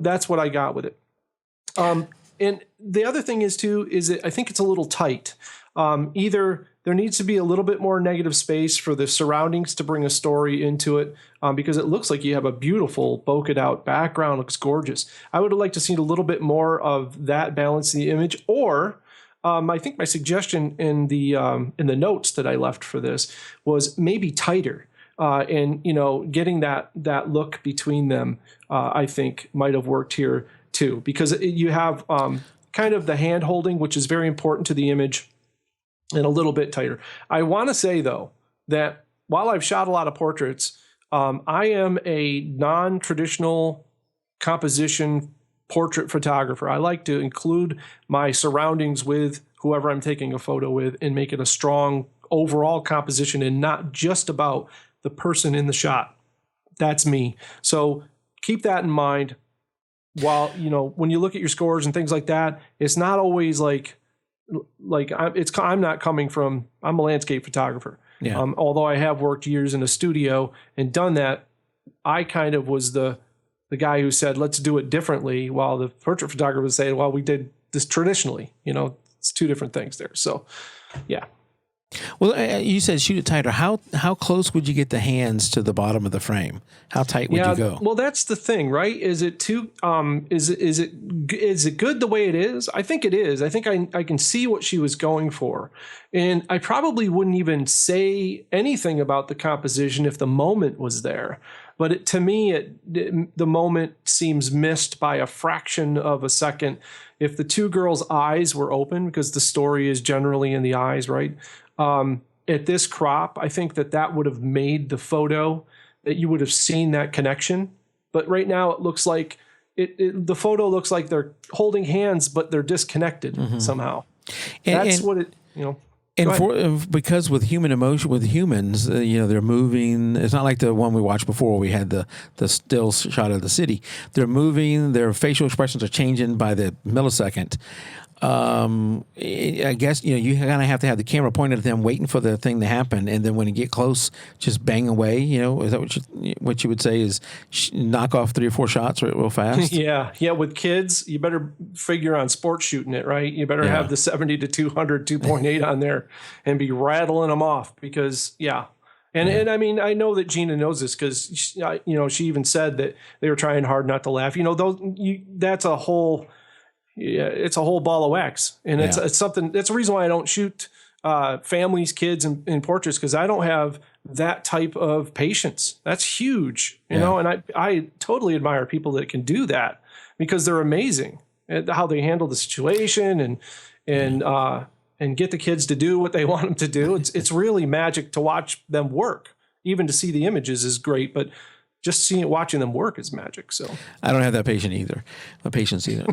that's what I got with it. And the other thing is that I think it's a little tight. Either there needs to be a little bit more negative space for the surroundings to bring a story into it, because it looks like you have a beautiful bokeh out background, looks gorgeous. I would have liked to see a little bit more of that balance in the image, or I think my suggestion in the notes that I left for this was maybe tighter, and getting that look between them. I think might have worked here too, because you have kind of the hand holding, which is very important to the image, and a little bit tighter. I want to say, though, that while I've shot a lot of portraits, I am a non-traditional composition portrait photographer. I like to include my surroundings with whoever I'm taking a photo with and make it a strong overall composition and not just about the person in the shot. That's me. So keep that in mind. While, when you look at your scores and things like that, it's not always I'm not coming from, I'm a landscape photographer. Yeah. Although I have worked years in a studio and done that, I kind of was the guy who said, let's do it differently, while the portrait photographer would say, well, we did this traditionally. It's two different things there. So, yeah. Well, you said shoot it tighter. How close would you get the hands to the bottom of the frame? How tight would you go? Well, that's the thing, right? Is it too? Is it good the way it is? I think it is. I think I can see what she was going for, and I probably wouldn't even say anything about the composition if the moment was there. But to me, the moment seems missed by a fraction of a second. If the two girls' eyes were open, because the story is generally in the eyes, right? At this crop, I think that would have made the photo, that you would have seen that connection. But right now it looks like the photo looks like they're holding hands, but they're disconnected somehow. Because with human emotion, with humans, they're moving. It's not like the one we watched before where we had the still shot of the city. They're moving. Their facial expressions are changing by the millisecond. I guess, you kind of have to have the camera pointed at them, waiting for the thing to happen. And then when you get close, just bang away. Is that what you would say is knock off 3 or 4 shots real fast? Yeah. With kids, you better figure on sports shooting it, right? You better have the 70 to 200, 2.8 on there and be rattling them off because, And I mean, I know that Gina knows this because, she even said that they were trying hard not to laugh. That's a whole... Yeah, it's a whole ball of wax, and it's something. That's a reason why I don't shoot families, kids, in portraits, because I don't have that type of patience. That's huge, you know. And I totally admire people that can do that because they're amazing at how they handle the situation and get the kids to do what they want them to do. It's really magic to watch them work. Even to see the images is great, but just watching them work is magic. So I don't have that patience either.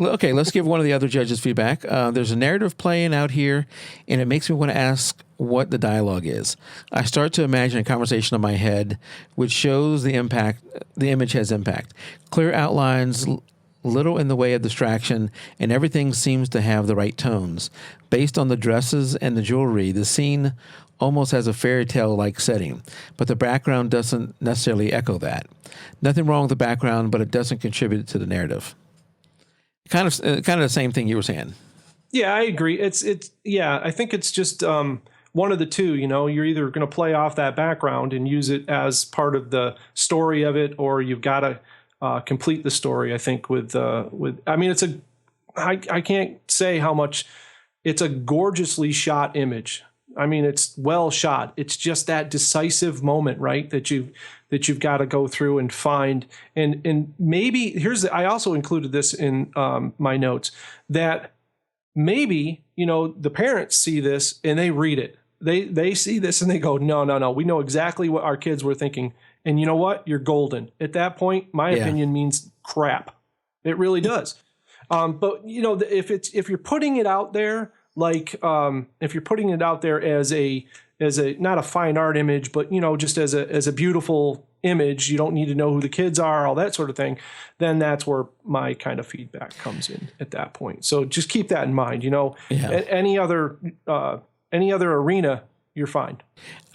Okay, let's give one of the other judges feedback. There's a narrative playing out here, and it makes me want to ask what the dialogue is. I start to imagine a conversation in my head which shows the impact. The image has impact. Clear outlines, little in the way of distraction, and everything seems to have the right tones. Based on the dresses and the jewelry, the scene almost has a fairy tale like setting, but the background doesn't necessarily echo that. Nothing wrong with the background, but it doesn't contribute to the narrative. Kind of the same thing you were saying. Yeah, I agree. I think it's just one of the two. You're either going to play off that background and use it as part of the story of it, or you've got to complete the story. I think I can't say how much. It's a gorgeously shot image. I mean, it's well shot. It's just that decisive moment, right? That you've got to go through and find. And maybe I also included this in my notes, that maybe, the parents see this and they read it. They see this and they go, no. We know exactly what our kids were thinking. And you know what? You're golden. At that point, my opinion means crap. It really does. But if you're putting it out there, if you're putting it out there as a not a fine art image, but just as a beautiful image, you don't need to know who the kids are, all that sort of thing, then that's where my kind of feedback comes in at that point. So just keep that in mind. Any other arena, you're fine.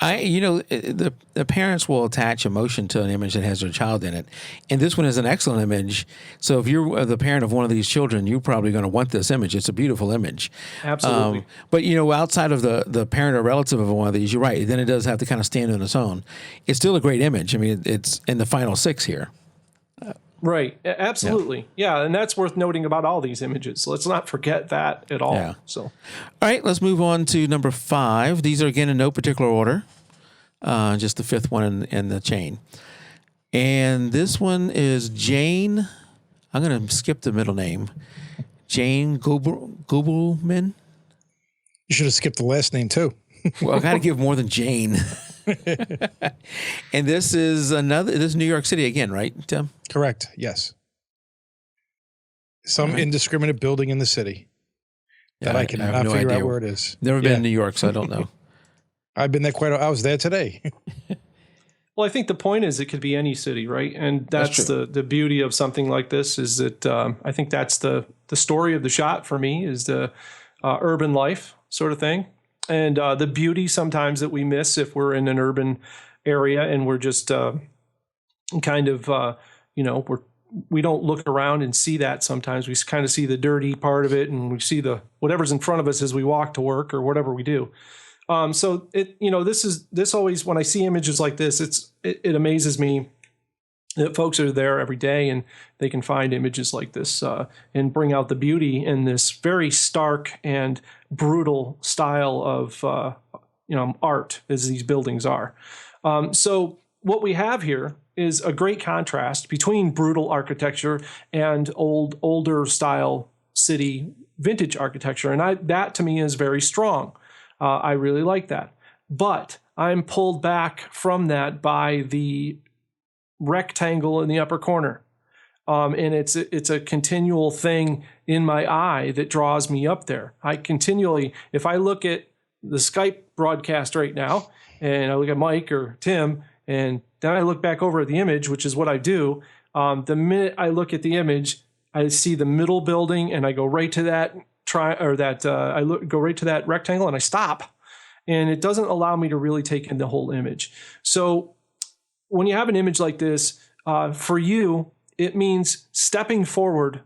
The parents will attach emotion to an image that has their child in it, and this one is an excellent image. So if you're the parent of one of these children, you're probably going to want this image. It's a beautiful image. Absolutely. But outside of the parent or relative of one of these, you're right. Then it does have to kind of stand on its own. It's still a great image. I mean, it's in the final 6 here. Right. Absolutely. Yeah. And that's worth noting about all these images. Let's not forget that at all. Yeah. So, all right, let's move on to number 5. These are again in no particular order. Just the 5th one in the chain. And this one is Jane. I'm going to skip the middle name. Jane Gubelman. You should have skipped the last name too. Well, I got to give more than Jane. And this is New York City again, right, Tim? Correct. Yes. Some indiscriminate building in the city that I cannot figure out where it is. Never been in New York, so I don't know. I've been there I was there today. Well, I think the point is it could be any city, right? And that's the beauty of something like this, is that I think that's the story of the shot for me, is the urban life sort of thing. And the beauty sometimes that we miss if we're in an urban area and we're just we don't look around and see that sometimes. We kind of see the dirty part of it, and we see the whatever's in front of us as we walk to work or whatever we do. So this always, when I see images like this, it amazes me that folks are there every day and they can find images like this and bring out the beauty in this very stark and brutal style of art, as these buildings are. So what we have here is a great contrast between brutal architecture and older style city vintage architecture, and that to me is very strong. I really like that, but I'm pulled back from that by the rectangle in the upper corner. And it's a continual thing in my eye that draws me up there. I continually, if I look at the Skype broadcast right now, and I look at Mike or Tim, and then I look back over at the image, which is what I do. The minute I look at the image, I see the middle building, and I go right to that go right to that rectangle, and I stop. And it doesn't allow me to really take in the whole image. So when you have an image like this, for you, it means stepping forward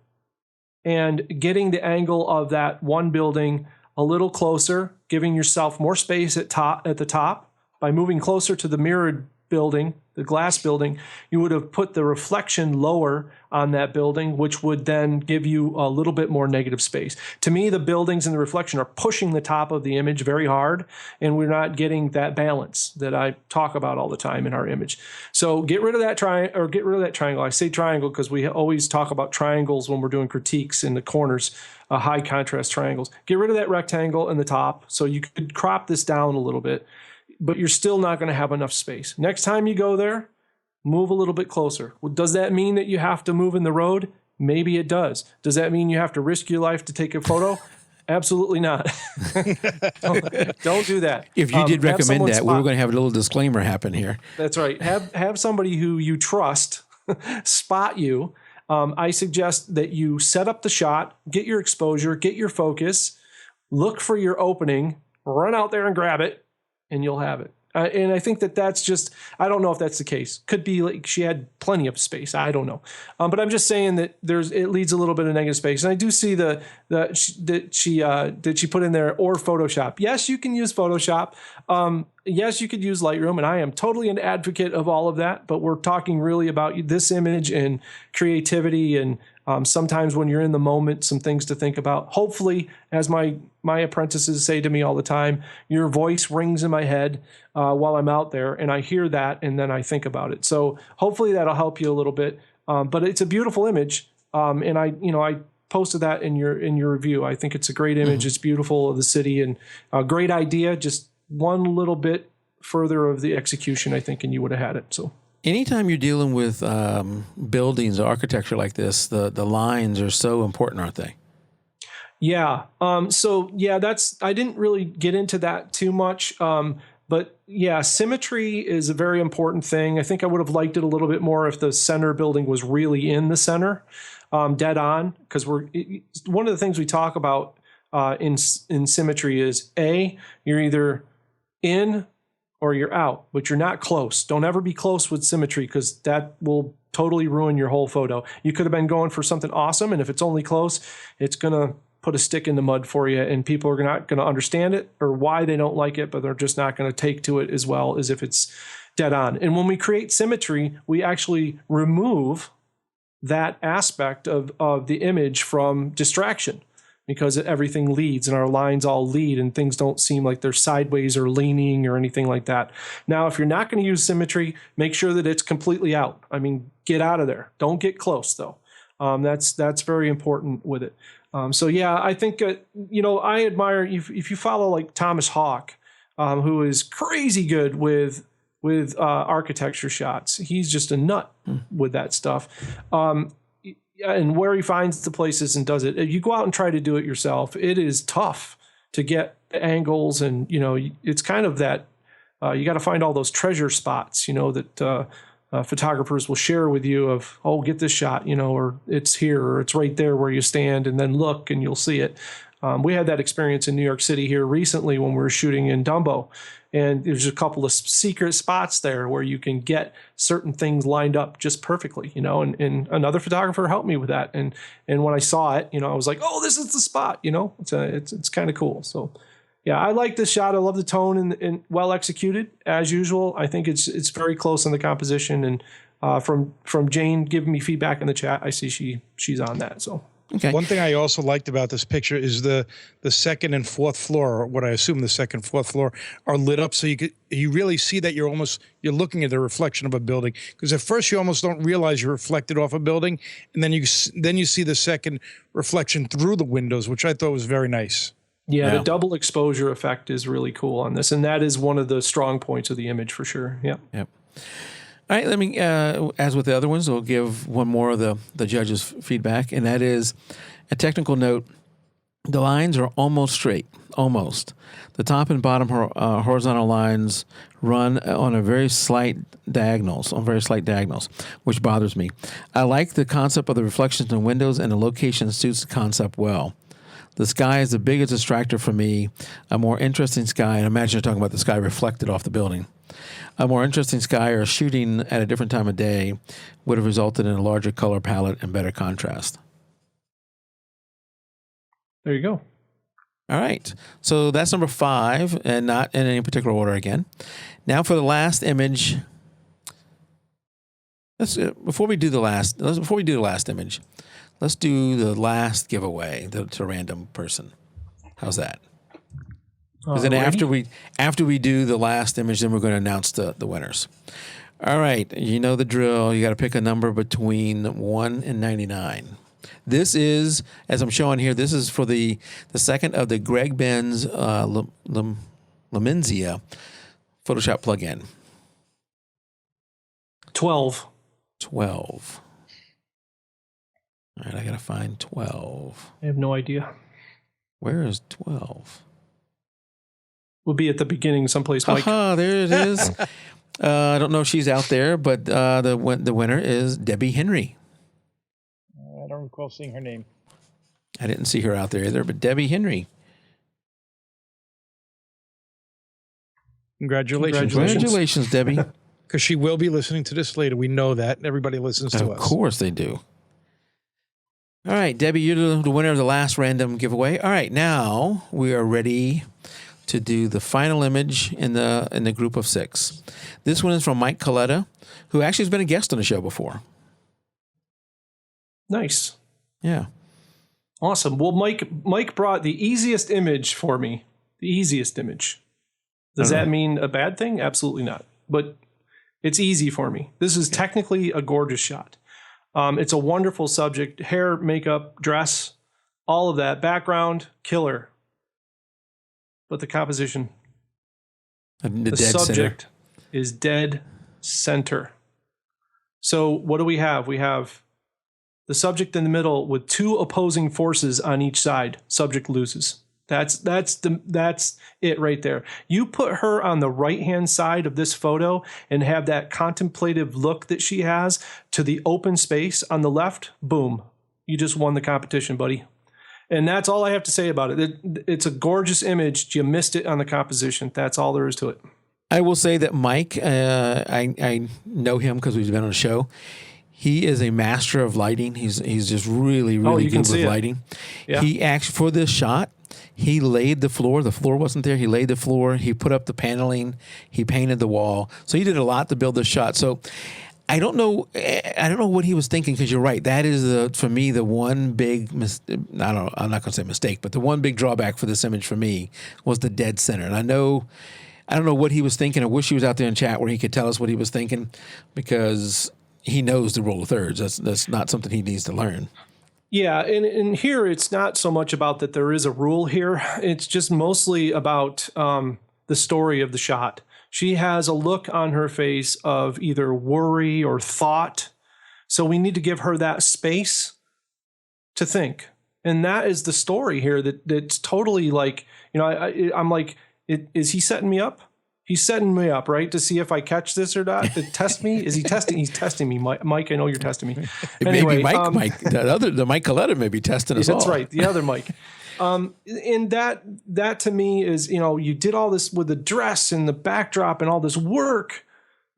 and getting the angle of that one building a little closer, giving yourself more space at the top. By moving closer to the mirrored building, the glass building, you would have put the reflection lower on that building, which would then give you a little bit more negative space. To me, the buildings and the reflection are pushing the top of the image very hard, and we're not getting that balance that I talk about all the time in our image. So get rid of that triangle. I say triangle because we always talk about triangles when we're doing critiques in the corners, high contrast triangles. Get rid of that rectangle in the top, so you could crop this down a little bit, but you're still not going to have enough space. Next time you go there, move a little bit closer. Well, does that mean that you have to move in the road? Maybe it does. Does that mean you have to risk your life to take a photo? Absolutely not. Don't do that. If you did recommend that, we were going to have a little disclaimer happen here. That's right. Have somebody who you trust spot you. I suggest that you set up the shot, get your exposure, get your focus, look for your opening, run out there and grab it, and you'll have it. And I think that's just, I don't know if that's the case. Could be like she had plenty of space. I don't know. But I'm just saying that it leads a little bit of negative space. And I do see that she put in there, or Photoshop. Yes, you can use Photoshop. Yes, you could use Lightroom, and I am totally an advocate of all of that. But we're talking really about this image and creativity, and sometimes when you're in the moment, some things to think about. Hopefully, as my apprentices say to me all the time, your voice rings in my head while I'm out there, and I hear that, and then I think about it. So hopefully that'll help you a little bit. But it's a beautiful image, and I posted that in your review. I think it's a great image. It's beautiful of the city, and a great idea. Just one little bit further of the execution, I think, and you would have had it. So. Anytime you're dealing with buildings or architecture like this, the lines are so important, aren't they? Yeah. So yeah, I didn't really get into that too much. But yeah, symmetry is a very important thing. I think I would have liked it a little bit more if the center building was really in the center, dead on, because one of the things we talk about in symmetry is you're either in or you're out, but you're not close. Don't ever be close with symmetry, because that will totally ruin your whole photo. You could have been going for something awesome, and if it's only close, it's going to put a stick in the mud for you, and people are not going to understand it or why they don't like it, but they're just not going to take to it as well as if it's dead on. And when we create symmetry, we actually remove that aspect of the image from distraction, because everything leads and our lines all lead and things don't seem like they're sideways or leaning or anything like that. Now, if you're not going to use symmetry, make sure that it's completely out. I mean, get out of there. Don't get close, though. That's very important with it. So yeah, I think, I admire, if you follow like Thomas Hawk, who is crazy good with architecture shots. He's just a nut with that stuff. And where he finds the places and does it. If you go out and try to do it yourself, it is tough to get angles, and it's kind of that you got to find all those treasure spots, that photographers will share with you of, oh, get this shot, or it's here, or it's right there where you stand, and then look and you'll see it. We had that experience in New York City here recently when we were shooting in Dumbo. And there's a couple of secret spots there where you can get certain things lined up just perfectly, and another photographer helped me with that. And when I saw it, I was like, oh, this is the spot, it's kind of cool. So yeah, I like this shot. I love the tone and well executed as usual. I think it's very close on the composition. And from Jane giving me feedback in the chat, I see she's on that. So. Okay. One thing I also liked about this picture is the second and fourth floor, or what I assume the second and fourth floor, are lit up, so you really see that you're looking at the reflection of a building. Because at first you almost don't realize you're reflected off a building, and then you see the second reflection through the windows, which I thought was very nice. Yeah, the double exposure effect is really cool on this, and that is one of the strong points of the image for sure. Yep. All right, let me, as with the other ones, we'll give one more of the judges' feedback, and that is a technical note. The lines are almost straight, almost. The top and bottom horizontal lines run on very slight diagonals, which bothers me. I like the concept of the reflections in the windows, and the location suits the concept well. The sky is the biggest distractor for me. A more interesting sky, and imagine you're talking about the sky reflected off the building. A more interesting sky or shooting at a different time of day would have resulted in a larger color palette and better contrast. There you go. All right. So that's number 5, and not in any particular order again. Now for the last image. Before we do the last image, let's do the last giveaway to a random person. How's that? Because then after we do the last image, then we're going to announce the winners. All right, you know the drill. You got to pick a number between 1 and 99. This is, as I'm showing here, this is for the second of the Greg Benz Lamenzia Photoshop plugin. 12. 12. All right, I got to find 12. I have no idea. Where is 12? We'll be at the beginning someplace, Mike. There it is. I don't know if she's out there, but the winner is Debbie Henry. I don't recall seeing her name. I didn't see her out there either, but Debbie Henry. Congratulations. Congratulations, Debbie. Because she will be listening to this later. We know that. Everybody listens to us. Of course they do. All right, Debbie, you're the winner of the last random giveaway. All right, now we are ready to do the final image in the group of 6. This one is from Mike Coletta, who actually has been a guest on the show before. Nice. Yeah. Awesome. Well, Mike brought the easiest image for me. The easiest image. Does that mean a bad thing? Absolutely not. But it's easy for me. This is technically a gorgeous shot. It's a wonderful subject. Hair, makeup, dress, all of that. Background, killer. But the composition, the subject is dead center. So what do we have? We have the subject in the middle with 2 opposing forces on each side. Subject loses. That's it right there. You put her on the right-hand side of this photo and have that contemplative look that she has to the open space on the left, boom. You just won the competition, buddy. And that's all I have to say about it. It's a gorgeous image. You missed it on the composition. That's all there is to it. I will say that Mike, I know him because we've been on a show. He is a master of lighting. He's just really good with lighting. Yeah. He actually, for this shot, he laid the floor. The floor wasn't there. He laid the floor. He put up the paneling. He painted the wall. So he did a lot to build this shot. So I don't know what he was thinking, because you're right. That is for me the one big I'm not going to say mistake, but the one big drawback for this image for me was the dead center. And I don't know what he was thinking. I wish he was out there in chat where he could tell us what he was thinking, because he knows the rule of thirds. That's not something he needs to learn. Yeah, and here it's not so much about that there is a rule here. It's just mostly about the story of the shot. She has a look on her face of either worry or thought. So we need to give her that space to think. And that is the story here that's totally like, I'm like, is he setting me up? He's setting me up, right? To see if I catch this or not, to test me. Is he testing? He's testing me. Mike, I know you're testing me. Maybe Anyway, Mike, the Mike Coletta may be testing us all. That's right. The other Mike. And that to me is, you did all this with the dress and the backdrop and all this work,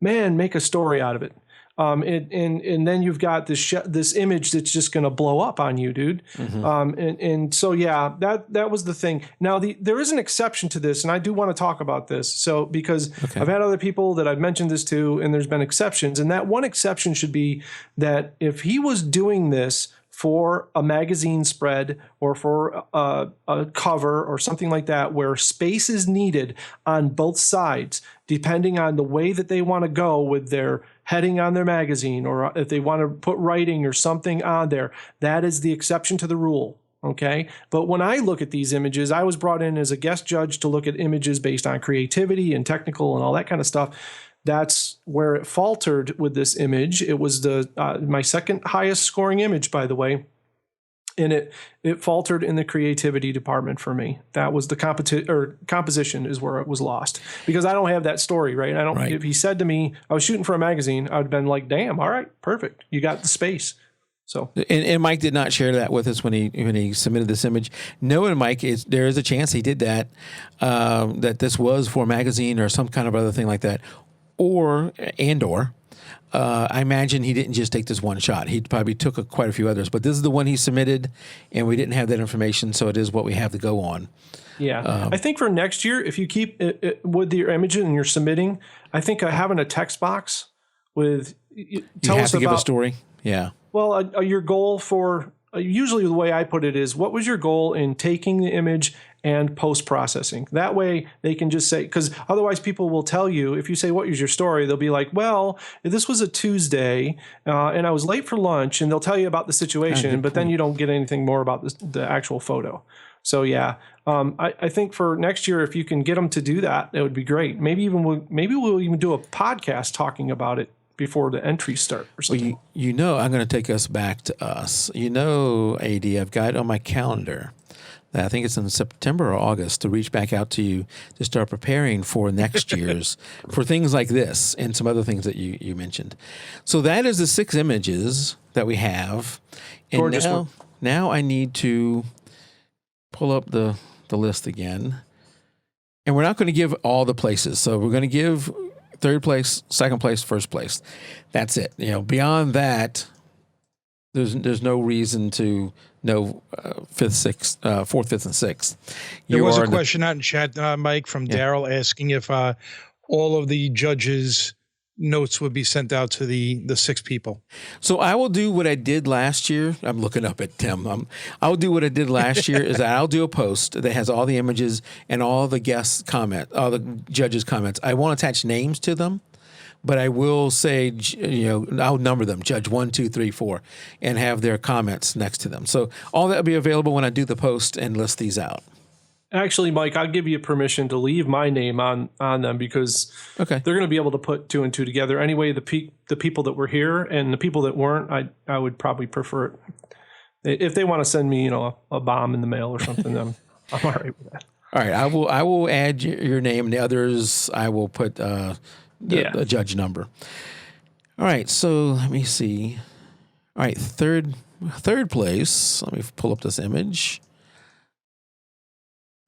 man, make a story out of it. And then you've got this image that's just going to blow up on you, dude. Mm-hmm. And so, yeah, that was the thing. Now there is an exception to this, and I do want to talk about this. So, because I've had other people that I've mentioned this to, and there's been exceptions. And that one exception should be that if he was doing this for a magazine spread or for a cover or something like that, where space is needed on both sides, depending on the way that they want to go with their heading on their magazine, or if they want to put writing or something on there, that is the exception to the rule. Okay. But when I look at these images, I was brought in as a guest judge to look at images based on creativity and technical and all that kind of stuff. That's where it faltered with this image. It was my second highest scoring image, by the way. And it faltered in the creativity department for me. That was the composition is where it was lost, because I don't have that story, right? Right. If he said to me, I was shooting for a magazine, I would have been like, damn, all right, perfect. You got the space. So, and Mike did not share that with us when he submitted this image. Knowing Mike, there is a chance he did that, that this was for a magazine or some kind of other thing like that. Or I imagine he didn't just take this one shot. He probably took quite a few others, but this is the one he submitted, and we didn't have that information, so it is what we have to go on. Yeah. I think for next year, if you keep it with your image and you're submitting, I think having a text box with tell us about, give a story. Yeah. Well, your goal for usually the way I put it is, what was your goal in taking the image and post-processing? That way they can just say, because otherwise people will tell you, if you say, what was your story? They'll be like, well, this was a Tuesday and I was late for lunch, and they'll tell you about the situation, but then you don't get anything more about the actual photo. So yeah, I think for next year, if you can get them to do that, it would be great. Maybe we'll even do a podcast talking about it before the entries start or something. Well, I'm going to take us back to us. AD, I've got it on my calendar. I think it's in September or August to reach back out to you to start preparing for next year's, for things like this and some other things that you mentioned. So that is the 6 images that we have. And gorgeous now I need to pull up the list again. And we're not going to give all the places. So we're going to give third place, second place, first place. That's it. Beyond that, there's no reason to know fifth, sixth, fourth, fifth, and sixth. There was a question out in chat, Mike, from Daryl asking if all of the judges' notes would be sent out to the 6 people. So I will do what I did last year. I'm looking up at Tim. I'll do what I did last year is I'll do a post that has all the images and all the guest comment, all the judges' comments. I won't attach names to them, but I will say, I'll number them, judge 1, 2, 3, 4, and have their comments next to them. So all that will be available when I do the post and list these out. Actually, Mike, I'll give you permission to leave my name on them because they're going to be able to put 2 and 2 together. Anyway, the people that were here and the people that weren't, I would probably prefer it. If they want to send me, a bomb in the mail or something, I'm all right with that. All right, I will add your name, and the others I will put the judge number. All right, so let me see. All right, third place. Let me pull up this image.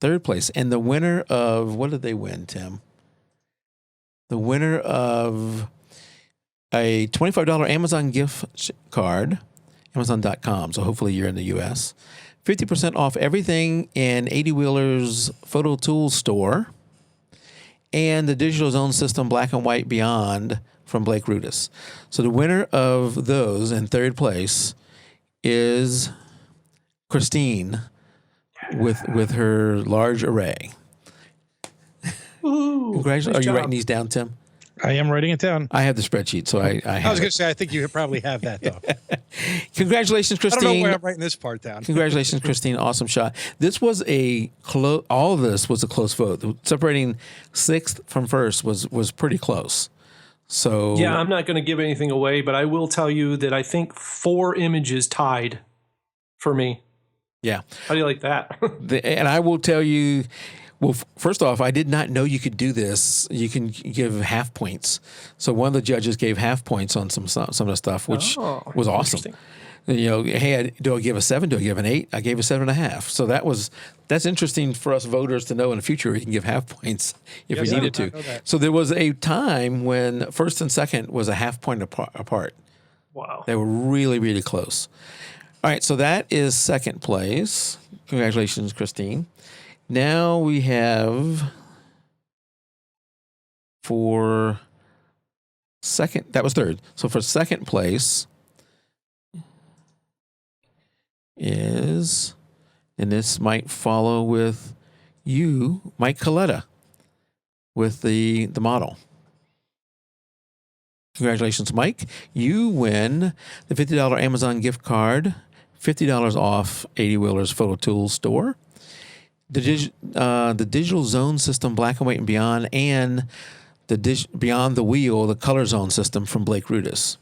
Third place. And the winner of, what did they win, Tim? The winner of a $25 Amazon gift card, Amazon.com. So hopefully you're in the U.S. 50% off everything in 80 Wheeler's Photo Tools store. And the Digital Zone System Black and White Beyond from Blake Rudis. So the winner of those in third place is Christine with her large array. Congratulations. Nice Are you job. writing these down, Tim? I am writing it down. I have the spreadsheet, so I have was going to say, I think you probably have that, though. Congratulations, I Christine. don't know why I'm writing this part down. Congratulations, Christine. Awesome shot. This was all of this was a close vote. Separating sixth from first was pretty close. So yeah, I'm not going to give anything away, but I will tell you that I think 4 images tied for me. Yeah. How do you like that? And I will tell you, well, first off, I did not know you could do this. You can give half points. So one of the judges gave half points on some of the stuff, which was awesome. Hey, do I give a 7? Do I give an 8? I gave a 7.5. So that's interesting for us voters to know in the future. We can give half points if we needed to. So there was a time when first and second was a half point apart. Wow. They were really, really close. All right, so that is second place. Congratulations, Christine. Now we have for second, that was third. So for second place is, and this might follow with you, Mike Coletta, with the model. Congratulations, Mike. You win the $50 Amazon gift card, $50 off 80 Wheeler's Photo Tools store, the Digital Zone System Black and White and Beyond, and the Beyond the Wheel, the Color Zone System from Blake Rudis.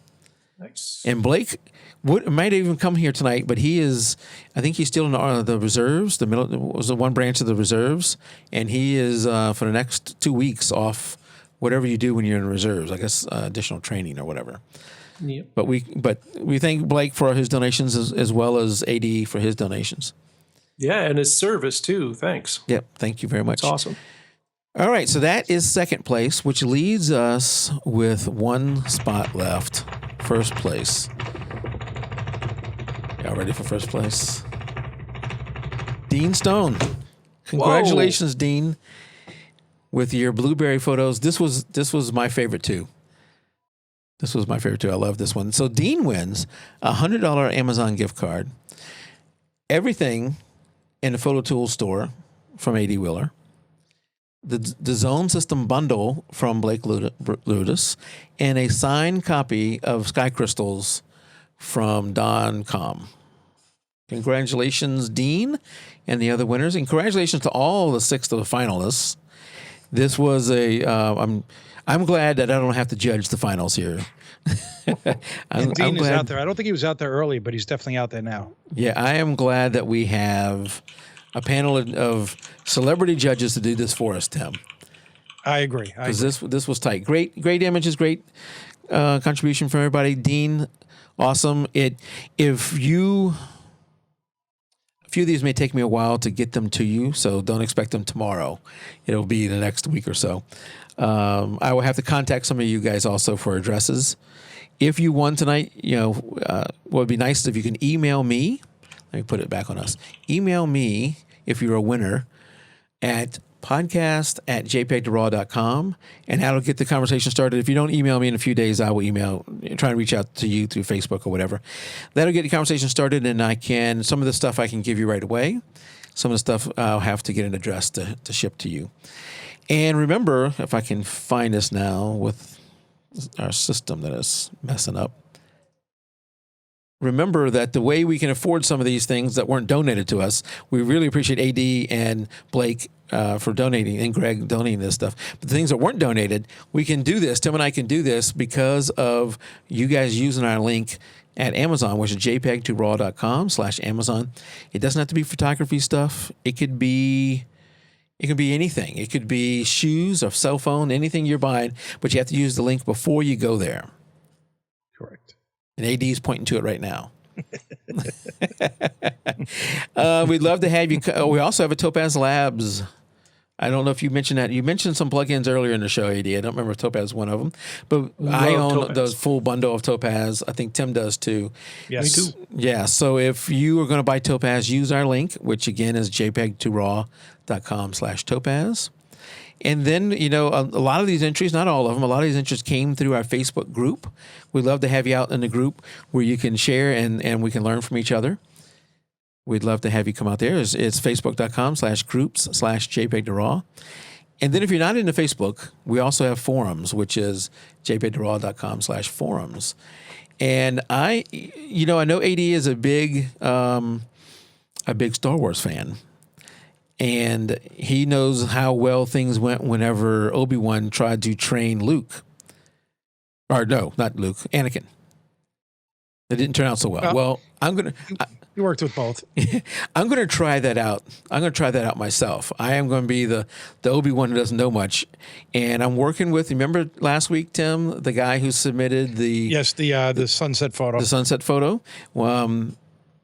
Nice. And Blake might even come here tonight, but I think he's still in the reserves. The middle was the one branch of the reserves, and he is for the next 2 weeks off whatever you do when you're in reserves. I guess additional training or whatever. Yep. But we thank Blake for his donations as well as AD for his donations. Yeah, and his service too. Thanks. Yep, thank you very much. It's awesome. All right, so that is second place, which leaves us with one spot left. First place. Y'all ready for first place? Dean Stone. Congratulations, Dean, with your blueberry photos. This was my favorite too. I love this one. So Dean wins a $100 Amazon gift card, everything in the Photo Tools store from 80 Wheeler, the Zone System bundle from Blake Ludis, and a signed copy of Sky Crystals from Don Com. Congratulations, Dean, and the other winners, and congratulations to all the 6 of the finalists. This was I'm glad that I don't have to judge the finals here. Dean is out there. I don't think he was out there early, but he's definitely out there now. Yeah, I am glad that we have a panel of celebrity judges to do this for us, Tim. I agree. Because this was tight. Great images, great contribution from everybody. Dean, awesome. few of these may take me a while to get them to you, so don't expect them tomorrow. It'll be the next week or so. I will have to contact some of you guys also for addresses. If you won tonight, what would be nice is if you can email me. Let me put it back on us. Email me if you're a winner at podcast@jpegtoraw.com, and that'll get the conversation started. If you don't email me in a few days, I will try and reach out to you through Facebook or whatever. That'll get the conversation started, and some of the stuff I can give you right away. Some of the stuff I'll have to get an address to ship to you. And remember, if I can find this now with our system that is messing up, remember that the way we can afford some of these things that weren't donated to us, we really appreciate AD and Blake for donating, and Greg donating this stuff. But the things that weren't donated, we can do this. Tim and I can do this because of you guys using our link at Amazon, which is jpeg2raw.com/Amazon. It doesn't have to be photography stuff. It could be anything. It could be shoes, a cell phone, anything you're buying, but you have to use the link before you go there. Correct. And AD is pointing to it right now. We'd love to have you. We also have a Topaz Labs. I don't know if you mentioned that. You mentioned some plugins earlier in the show, AD. I don't remember if Topaz is one of them. But I own the full bundle of Topaz. I think Tim does too. Yes. Me too. Yeah. So if you are going to buy Topaz, use our link, which again is jpeg2raw.com/Topaz. And then, a lot of these entries, not all of them, a lot of these entries came through our Facebook group. We'd love to have you out in the group where you can share and we can learn from each other. We'd love to have you come out there. It's facebook.com/groups/jpeg2raw. And then if you're not into Facebook, we also have forums, which is jpeg2raw.com/forums. And I know AD is a big Star Wars fan. And he knows how well things went whenever Obi-Wan tried to train Luke. Or no, not Luke, Anakin. It didn't turn out so well. Well, You worked with both. I'm going to try that out. I'm going to try that out myself. I am going to be the Obi-Wan who doesn't know much. And I'm working with, remember last week, Tim, the guy who submitted the sunset photo. The sunset photo.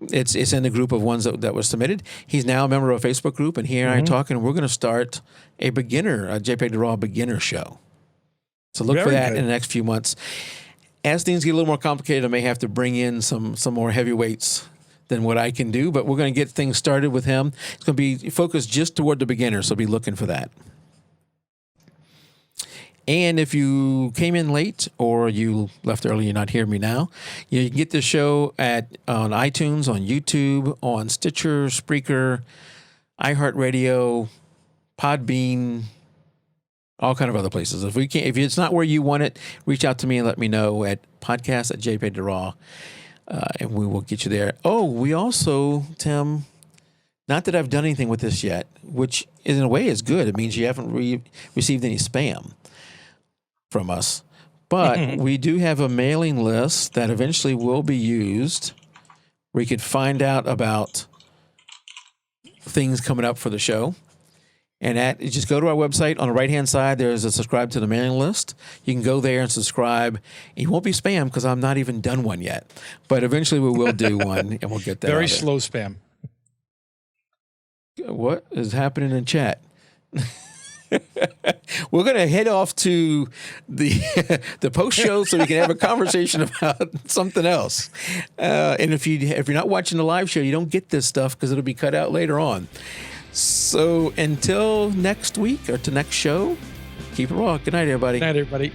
It's in the group of ones that was submitted. He's now a member of a Facebook group, and he and I are talking, and we're going to start a JPEG to RAW beginner show. So look for that in the next few months. As things get a little more complicated, I may have to bring in some more heavyweights than what I can do, but we're going to get things started with him. It's going to be focused just toward the beginner, so be looking for that. And if you came in late or you left early, you're not hearing me now, you can get the show on iTunes, on YouTube, on Stitcher, Spreaker, iHeartRadio, Podbean, all kind of other places. If it's not where you want it, reach out to me and let me know at podcast@jpeg2raw, and we will get you there. Oh, we also, Tim, not that I've done anything with this yet, which in a way is good. It means you haven't received any spam from us. But we do have a mailing list that eventually will be used where you could find out about things coming up for the show. And just go to our website. On the right-hand side, there's a subscribe to the mailing list. You can go there and subscribe. You won't be spam because I'm not even done one yet. But eventually we will do one, and we'll get that Very out there. slow spam. What is happening in chat? We're going to head off to the post show so we can have a conversation about something else. And if you're not watching the live show, you don't get this stuff because it'll be cut out later on. So until next week or to next show, keep it raw. Good night, everybody. Good night, everybody.